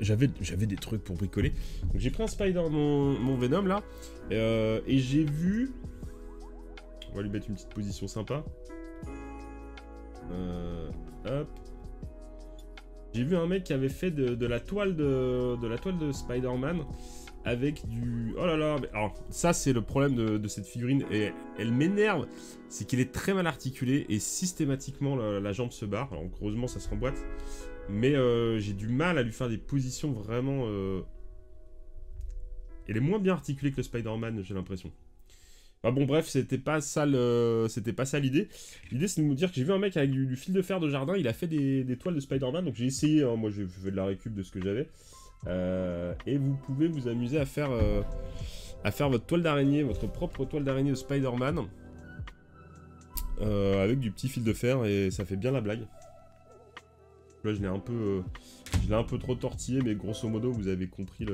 j'avais des trucs pour bricoler. Donc j'ai pris un Spider, mon Venom là. Et j'ai vu... On va lui mettre une petite position sympa. Hop. J'ai vu un mec qui avait fait de la toile de Spider-Man avec du... Oh là là, mais alors ça c'est le problème de cette figurine et elle m'énerve, c'est qu'elle est très mal articulée et systématiquement la jambe se barre. Alors heureusement ça se remboîte, mais j'ai du mal à lui faire des positions vraiment... Elle est moins bien articulée que le Spider-Man, j'ai l'impression. Ah bon bref, c'était pas ça l'idée. L'idée c'est de me dire que j'ai vu un mec avec du fil de fer de jardin, il a fait des toiles de Spider-Man, donc j'ai essayé, hein, moi j'ai fait de la récup de ce que j'avais. Et vous pouvez vous amuser à faire votre toile d'araignée, votre propre toile d'araignée de Spider-Man. Avec du petit fil de fer et ça fait bien la blague. Là je l'ai un peu trop tortillé, mais grosso modo vous avez compris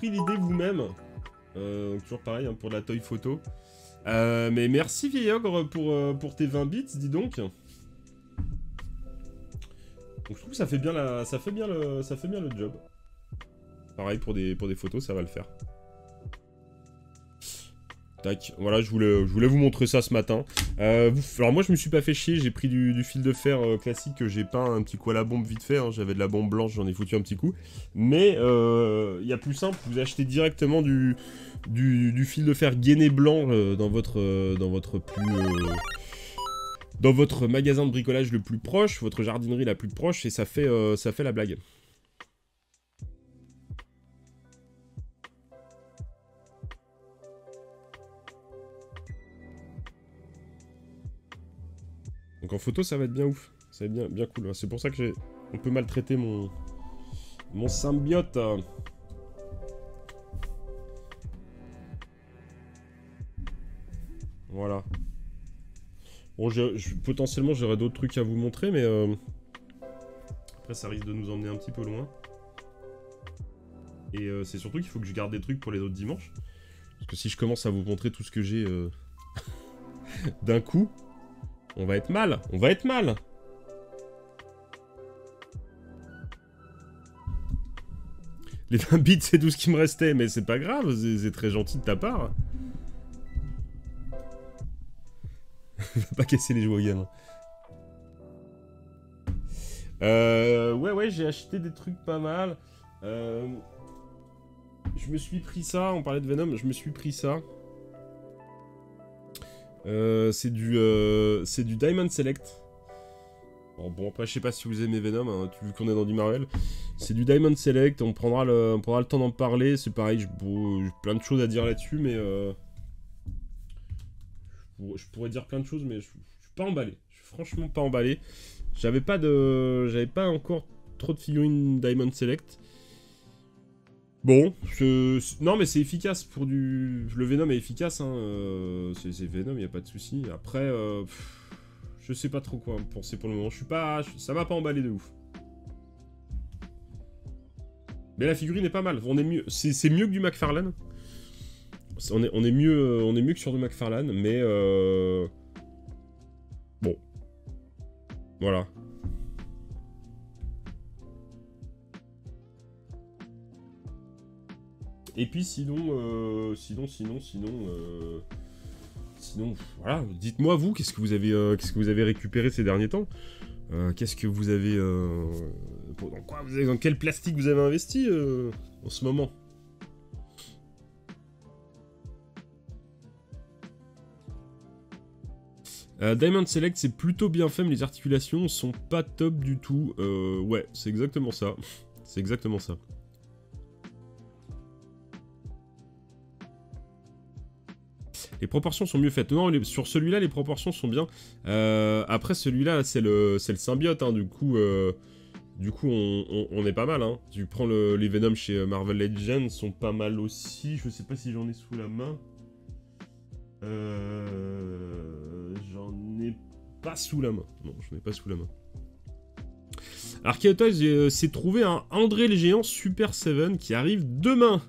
l'idée vous-même. Toujours pareil hein, pour de la toy photo. Mais merci vieil ogre pour tes 20 bits, dis donc. Donc je trouve que ça fait bien le job. Pareil pour des photos, ça va le faire. Tac, voilà, je voulais vous montrer ça ce matin. Alors moi je me suis pas fait chier, j'ai pris du fil de fer classique que j'ai peint un petit coup à la bombe vite fait. Hein. J'avais de la bombe blanche, j'en ai foutu un petit coup. Mais il y a plus simple, vous achetez directement du fil de fer gainé blanc dans votre magasin de bricolage le plus proche, votre jardinerie la plus proche, et ça fait la blague. Donc en photo, ça va être bien ouf. Ça va être bien, bien cool. C'est pour ça que on peut maltraiter mon symbiote. Voilà. Bon, potentiellement, j'aurais d'autres trucs à vous montrer, mais... Après, ça risque de nous emmener un petit peu loin. Et c'est surtout qu'il faut que je garde des trucs pour les autres dimanches. Parce que si je commence à vous montrer tout ce que j'ai d'un coup, on va être mal. On va être mal. Les 20 bits, c'est tout ce qui me restait. Mais c'est pas grave, c'est très gentil de ta part. Va pas casser les jouets gamin. Ouais, j'ai acheté des trucs pas mal. Je me suis pris ça, on parlait de Venom, je me suis pris ça. C'est du Diamond Select. Bon, après, je sais pas si vous aimez Venom, hein, vu qu'on est dans du Marvel. C'est du Diamond Select, on prendra le temps d'en parler. C'est pareil, j'ai plein de choses à dire là-dessus, mais... Je pourrais dire plein de choses, mais je suis pas emballé. Je suis franchement pas emballé. J'avais pas encore trop de figurines Diamond Select. Bon, non mais c'est efficace pour du... Le Venom est efficace, hein. C'est Venom, y a pas de souci. Après, je sais pas trop quoi penser pour le moment. Ça m'a pas emballé de ouf. Mais la figurine est pas mal. On est mieux. C'est mieux que du McFarlane. On est mieux que sur du McFarlane, mais bon. Voilà. Et puis sinon, voilà. Dites-moi vous, qu'est-ce que vous avez récupéré ces derniers temps? Qu'est-ce que vous avez dans quel plastique vous avez investi en ce moment? Diamond Select, c'est plutôt bien fait, mais les articulations sont pas top du tout. Ouais, c'est exactement ça. C'est exactement ça. Les proportions sont mieux faites. Non, sur celui-là, les proportions sont bien. Après, celui-là, c'est le symbiote. Hein, du coup, on est pas mal. Hein. Tu prends les Venom chez Marvel Legends, sont pas mal aussi. Je sais pas si j'en ai sous la main. J'en ai pas sous la main. Non, j'en ai pas sous la main. Archaeo Toys s'est trouvé un André le Géant Super 7 qui arrive demain.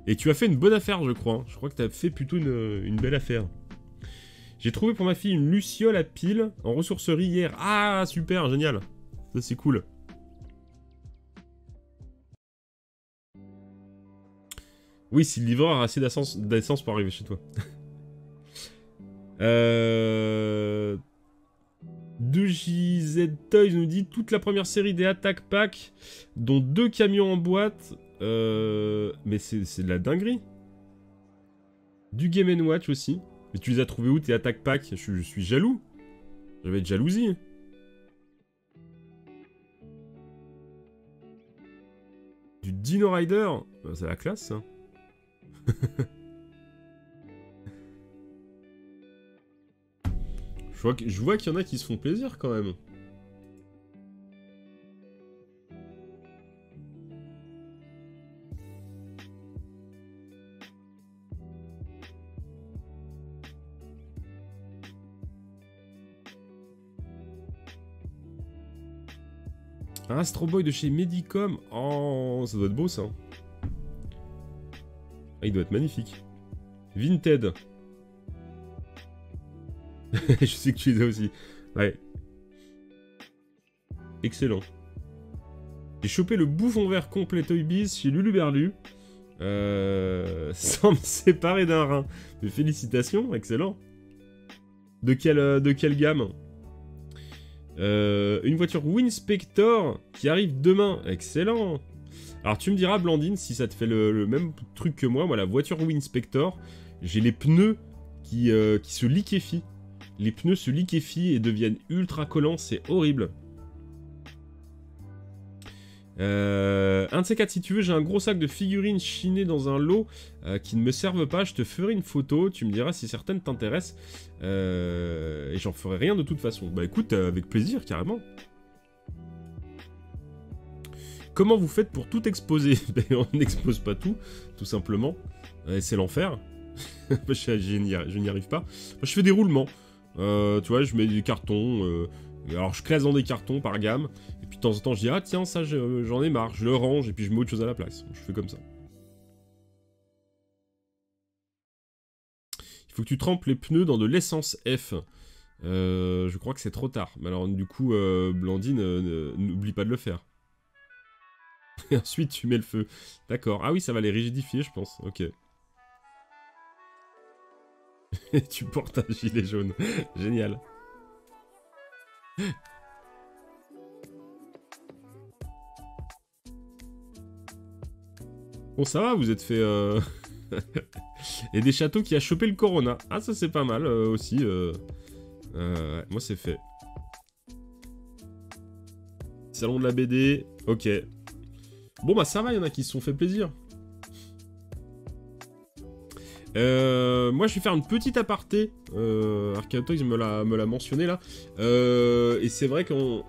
Et tu as fait une bonne affaire, je crois. Je crois que tu as fait plutôt une belle affaire. J'ai trouvé pour ma fille une Luciole à pile en ressourcerie hier. Ah, super, génial. Ça, c'est cool. Oui, si le livreur a assez d'essence pour arriver chez toi. 2JZ Toys nous dit toute la première série des Attack Pack, dont 2 camions en boîte. Mais c'est de la dinguerie. Du Game & Watch aussi. Mais tu les as trouvés où tes Attack Pack? Je suis jaloux. J'avais de jalousie. Du Dino Rider. C'est la classe, ça. Je vois qu'il y en a qui se font plaisir quand même. Un Astro Boy de chez Medicom. Oh, ça doit être beau ça. Ah, il doit être magnifique. Vinted. Je sais que tu les as aussi. Ouais. Excellent. J'ai chopé le bouffon vert complet Toy Biz chez Luluberlu. Sans me séparer d'un rein. Mais félicitations, excellent. De quelle gamme? Une voiture Winspector qui arrive demain. Excellent. Alors tu me diras, Blandine, si ça te fait le même truc que moi. Moi, la voiture Winspector, j'ai les pneus qui se liquéfient. Les pneus se liquéfient et deviennent ultra collants. C'est horrible. Un de ces quatre, si tu veux, j'ai un gros sac de figurines chinées dans un lot qui ne me servent pas. Je te ferai une photo, tu me diras si certaines t'intéressent. Et j'en ferai rien de toute façon. Bah écoute, avec plaisir, carrément. Comment vous faites pour tout exposer? Ben, on n'expose pas tout simplement. C'est l'enfer. Je n'y arrive pas. Moi, je fais des roulements. Tu vois, je mets des cartons. Alors, je classe dans des cartons par gamme. Et puis, de temps en temps, je dis, ah tiens, ça, j'en ai marre. Je le range et puis je mets autre chose à la place. Je fais comme ça. Il faut que tu trempes les pneus dans de l'essence F. Je crois que c'est trop tard. Mais alors, du coup, Blandine, n'oublie pas de le faire. Et ensuite, tu mets le feu. D'accord. Ah oui, ça va les rigidifier, je pense. Ok. Et tu portes un gilet jaune. Génial. Bon, ça va, vous êtes fait... Et des châteaux qui a chopé le Corona. Ah, ça c'est pas mal aussi. Moi, c'est fait. Salon de la BD. Ok. Bon, bah ça va, il y en a qui se sont fait plaisir. Moi je vais faire une petite aparté, Archaeotoys me l'a mentionné là, et c'est vrai qu'on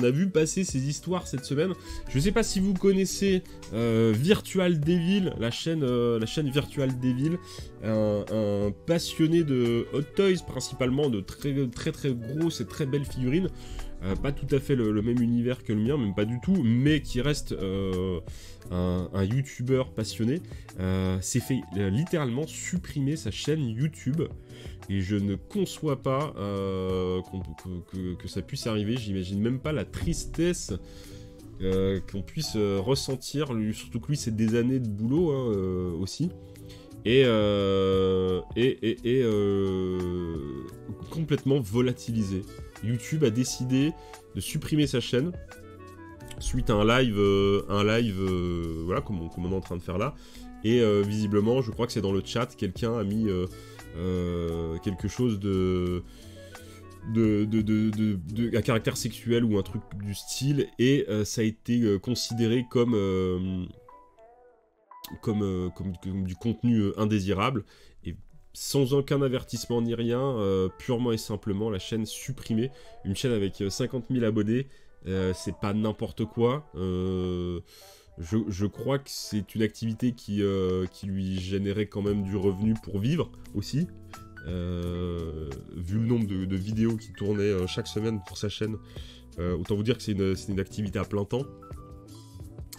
a vu passer ces histoires cette semaine. Je sais pas si vous connaissez Virtual Devil, la chaîne Virtual Devil, un passionné de Hot Toys principalement, de très grosses et très belles figurines. Pas tout à fait le même univers que le mien, même pas du tout, mais qui reste un youtubeur passionné, s'est fait littéralement supprimer sa chaîne YouTube. Et je ne conçois pas que ça puisse arriver. J'imagine même pas la tristesse qu'on puisse ressentir, surtout que lui c'est des années de boulot hein, aussi. Et complètement volatilisé. YouTube a décidé de supprimer sa chaîne suite à un live, voilà, comme on est en train de faire là. Et visiblement, je crois que c'est dans le chat, quelqu'un a mis quelque chose à caractère sexuel ou un truc du style, et ça a été considéré comme du contenu indésirable. Et sans aucun avertissement ni rien, purement et simplement, la chaîne supprimée. Une chaîne avec 50 000 abonnés, c'est pas n'importe quoi. Je crois que c'est une activité qui lui générait quand même du revenu pour vivre aussi. Vu le nombre de vidéos qui tournaient chaque semaine pour sa chaîne, autant vous dire que c'est une activité à plein temps.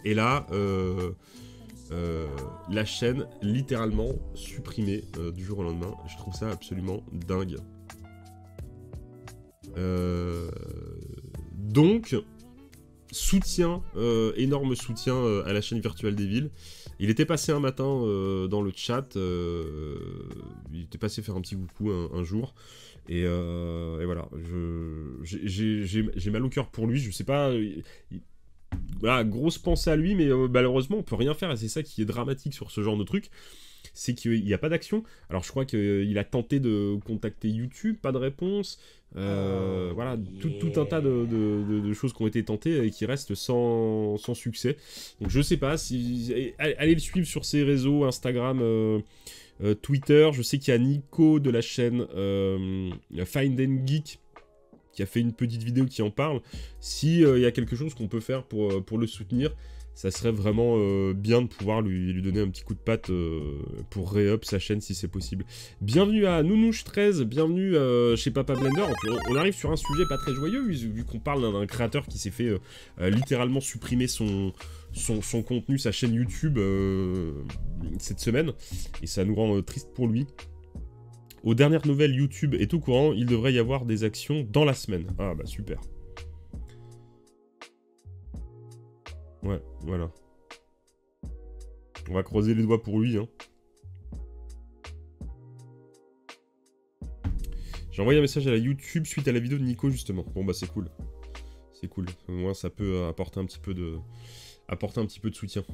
Et là... la chaîne littéralement supprimée du jour au lendemain. Je trouve ça absolument dingue. Donc, soutien, énorme soutien à la chaîne Virtual Devil. Il était passé un matin dans le chat, il était passé faire un petit coucou un jour. Et voilà, j'ai mal au cœur pour lui, je sais pas... Voilà, grosse pensée à lui, mais malheureusement, on peut rien faire, et c'est ça qui est dramatique sur ce genre de truc, c'est qu'il n'y a pas d'action. Alors, je crois qu'il a tenté de contacter YouTube, pas de réponse, voilà, tout un tas de choses qui ont été tentées et qui restent sans succès. Donc, je sais pas, allez le suivre sur ses réseaux, Instagram, Twitter. Je sais qu'il y a Nico de la chaîne Find and Geek, qui a fait une petite vidéo qui en parle. Si y a quelque chose qu'on peut faire pour le soutenir, ça serait vraiment bien de pouvoir lui donner un petit coup de patte pour re-up sa chaîne si c'est possible. Bienvenue à Nounouche13, bienvenue chez Papa Blender. On arrive sur un sujet pas très joyeux, vu qu'on parle d'un créateur qui s'est fait littéralement supprimer son contenu, sa chaîne YouTube cette semaine. Et ça nous rend triste pour lui. Aux dernières nouvelles, YouTube est au courant, il devrait y avoir des actions dans la semaine. Ah bah super. Ouais, voilà. On va croiser les doigts pour lui, hein. J'ai envoyé un message à la YouTube suite à la vidéo de Nico, justement. Bon bah c'est cool. C'est cool. Au moins ça peut apporter un petit peu de soutien.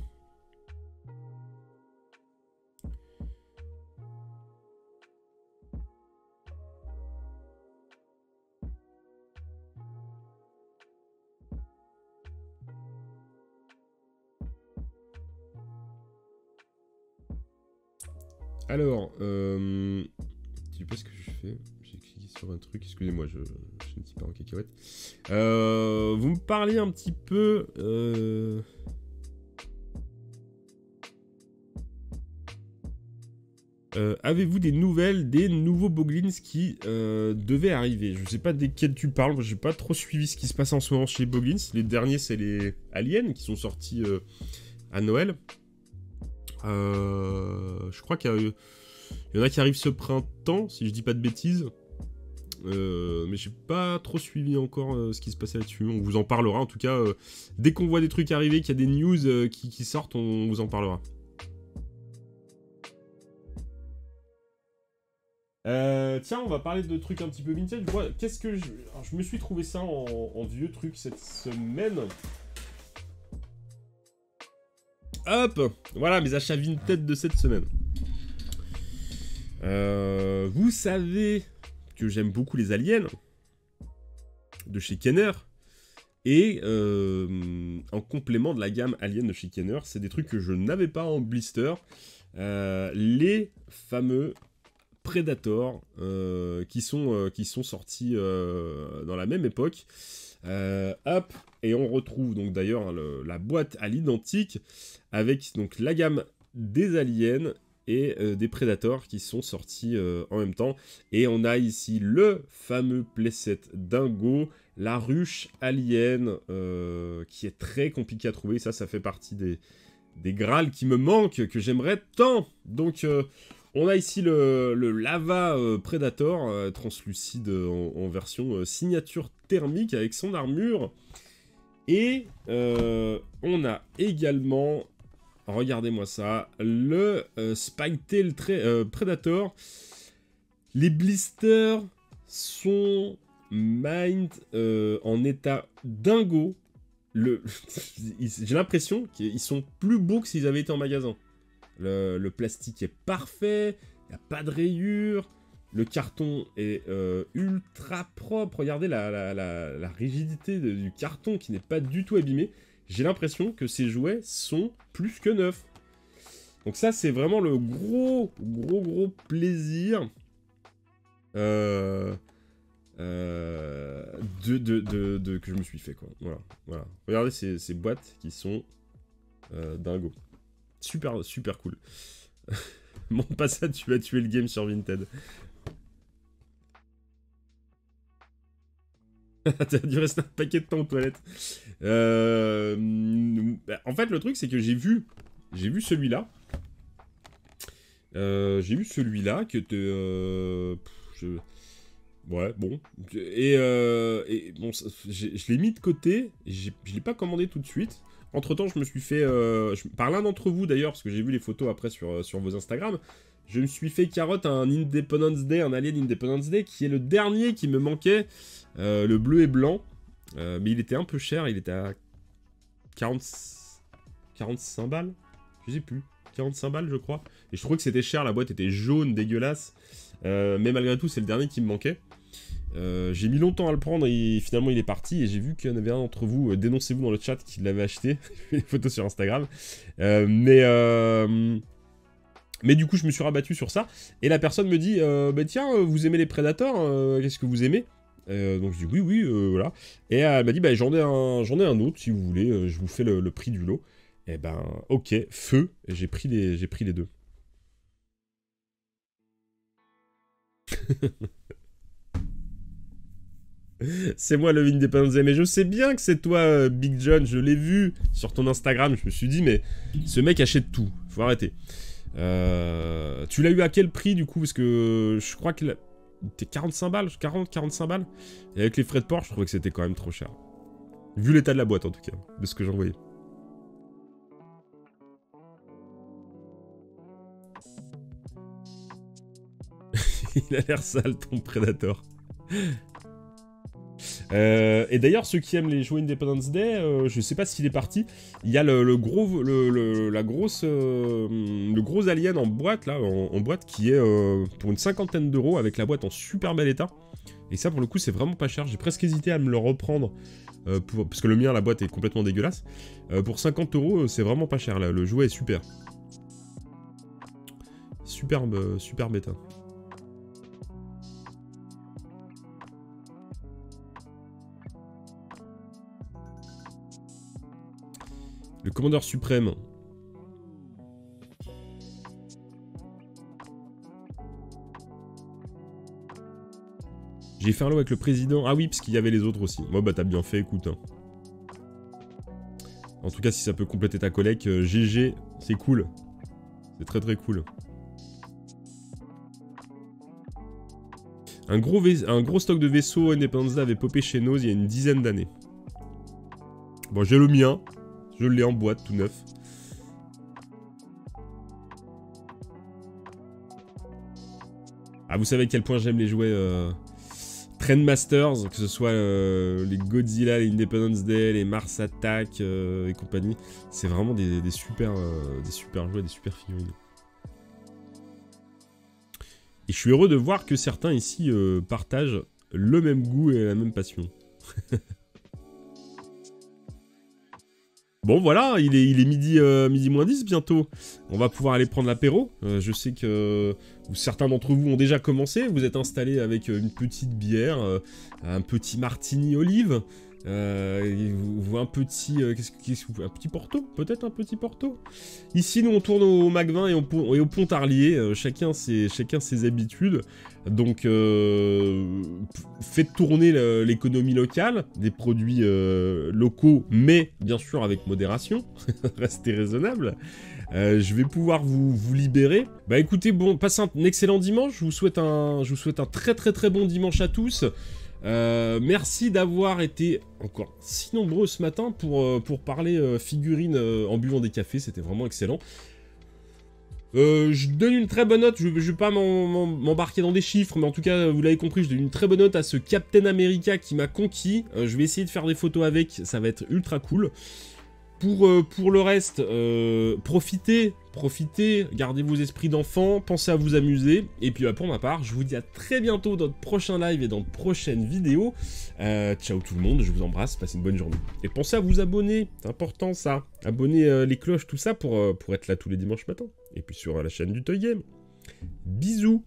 Alors, je sais pas ce que je fais. J'ai cliqué sur un truc. Excusez-moi, je ne dis pas en cacahuète. Vous me parliez un petit peu... avez-vous des nouvelles des nouveaux Boglins qui devaient arriver? Je sais pas desquels tu parles, j'ai pas trop suivi ce qui se passe en ce moment chez les Boglins. Les derniers, c'est les Aliens qui sont sortis à Noël. Je crois qu'il y en a qui arrivent ce printemps, si je dis pas de bêtises. Mais j'ai pas trop suivi encore ce qui se passait là-dessus. On vous en parlera, en tout cas, dès qu'on voit des trucs arriver, qu'il y a des news qui sortent, on vous en parlera. Tiens, on va parler de trucs un petit peu vintage. Qu'est-ce que alors, je me suis trouvé ça en vieux truc cette semaine. Hop, voilà mes achats vintage de cette semaine. Vous savez que j'aime beaucoup les aliens de chez Kenner. Et en complément de la gamme Alien de chez Kenner, c'est des trucs que je n'avais pas en blister. Les fameux Predator qui sont sortis dans la même époque. Hop, et on retrouve donc d'ailleurs la boîte à l'identique avec donc la gamme des aliens et des Predators qui sont sortis en même temps. Et on a ici le fameux playset Dingo, la ruche alien qui est très compliqué à trouver. Ça fait partie des grâles qui me manquent, que j'aimerais tant. Donc on a ici le Lava Predator translucide en version signature thermique avec son armure. Et on a également, regardez-moi ça, le Spiketail Predator. Les blisters sont mind en état dingo. J'ai l'impression qu'ils sont plus beaux que s'ils avaient été en magasin. Le plastique est parfait, il n'y a pas de rayures, le carton est ultra propre. Regardez la rigidité du carton qui n'est pas du tout abîmé. J'ai l'impression que ces jouets sont plus que neufs. Donc ça, c'est vraiment le gros plaisir que je me suis fait, quoi. Voilà. Regardez ces boîtes qui sont dingo. Super cool. Montre pas ça, tu vas tuer le game sur Vinted. T'as dû rester un paquet de temps aux toilettes. En fait, le truc, c'est que j'ai vu celui-là. J'ai vu celui-là que ouais, bon. Et bon, je l'ai mis de côté. Je l'ai pas commandé tout de suite. Entre-temps, je me suis fait... par l'un d'entre vous, d'ailleurs, parce que j'ai vu les photos après sur vos Instagram, je me suis fait carotte un Independence Day, un Alien Independence Day, qui est le dernier qui me manquait, le bleu et blanc. Mais il était un peu cher, il était à 45 balles, je sais plus, 45 balles, je crois. Et je trouvais que c'était cher, la boîte était jaune, dégueulasse. Mais malgré tout, c'est le dernier qui me manquait. J'ai mis longtemps à le prendre et finalement il est parti. Et j'ai vu qu'il y en avait un d'entre vous, dénoncez-vous dans le chat, qui l'avait acheté. J'ai vu les photos sur Instagram. Mais du coup, je me suis rabattu sur ça. Et la personne me dit bah tiens, vous aimez les Predators, qu'est-ce que vous aimez? Donc je dis oui, voilà. Et elle m'a dit bah j'en ai un autre si vous voulez, je vous fais le prix du lot. Et ben ok, feu. Et j'ai pris les deux. C'est moi le Independence Day, mais je sais bien que c'est toi, Big John, je l'ai vu sur ton Instagram, je me suis dit, mais ce mec achète tout, faut arrêter. Tu l'as eu à quel prix du coup? Parce que je crois qu'il était 45 balles, 45 balles. Et avec les frais de port, je trouvais que c'était quand même trop cher. Vu l'état de la boîte en tout cas, de ce que j'en voyais. Il a l'air sale ton Predator. Et d'ailleurs, ceux qui aiment les jouets Independence Day, je sais pas s'il est parti. Il y a le gros alien en boîte là, en boîte qui est pour une 50aine d'euros avec la boîte en super bel état. Et ça, pour le coup, c'est vraiment pas cher. J'ai presque hésité à me le reprendre parce que le mien, la boîte est complètement dégueulasse. Pour 50 euros, c'est vraiment pas cher. Là. Le jouet est super. superbe, super bêta. Le commandeur suprême. J'ai fait un lot avec le président. Ah oui, parce qu'il y avait les autres aussi. Moi, bah t'as bien fait, écoute. Hein. En tout cas, si ça peut compléter ta collecte, GG, c'est cool. C'est très très cool. Un gros stock de vaisseaux Independence Day avait popé chez Nose il y a une dizaine d'années. Bon, j'ai le mien. Je l'ai en boîte, tout neuf. Ah, vous savez à quel point j'aime les jouets Trendmasters, que ce soit les Godzilla, les Independence Day, les Mars Attack et compagnie. C'est vraiment des super jouets, des super figurines. Et je suis heureux de voir que certains ici partagent le même goût et la même passion. Bon voilà, il est midi moins 10 bientôt. On va pouvoir aller prendre l'apéro. Je sais que certains d'entre vous ont déjà commencé. Vous êtes installés avec une petite bière, un petit martini olive, un petit... un petit porto, peut-être un petit porto. Ici, nous, on tourne au Mac20 et au Pontarlier. Chacun ses habitudes. Donc, faites tourner l'économie locale, des produits locaux, mais bien sûr avec modération. Restez raisonnable. Je vais pouvoir vous libérer. Bah écoutez, bon, passez un excellent dimanche. Je vous souhaite un très très très bon dimanche à tous. Merci d'avoir été encore si nombreux ce matin pour parler figurines en buvant des cafés. C'était vraiment excellent. Je donne une très bonne note, je vais pas m'embarquer dans des chiffres, mais en tout cas, vous l'avez compris, je donne une très bonne note à ce Captain America qui m'a conquis. Je vais essayer de faire des photos avec, ça va être ultra cool. Pour le reste, profitez, gardez vos esprits d'enfant, pensez à vous amuser, et puis pour ma part, je vous dis à très bientôt dans de prochains lives et dans de prochaines vidéos. Ciao tout le monde, je vous embrasse, passez une bonne journée. Et pensez à vous abonner, c'est important ça, abonnez les cloches, tout ça, pour être là tous les dimanches matin. Et puis sur la chaîne du Toy Game. Bisous.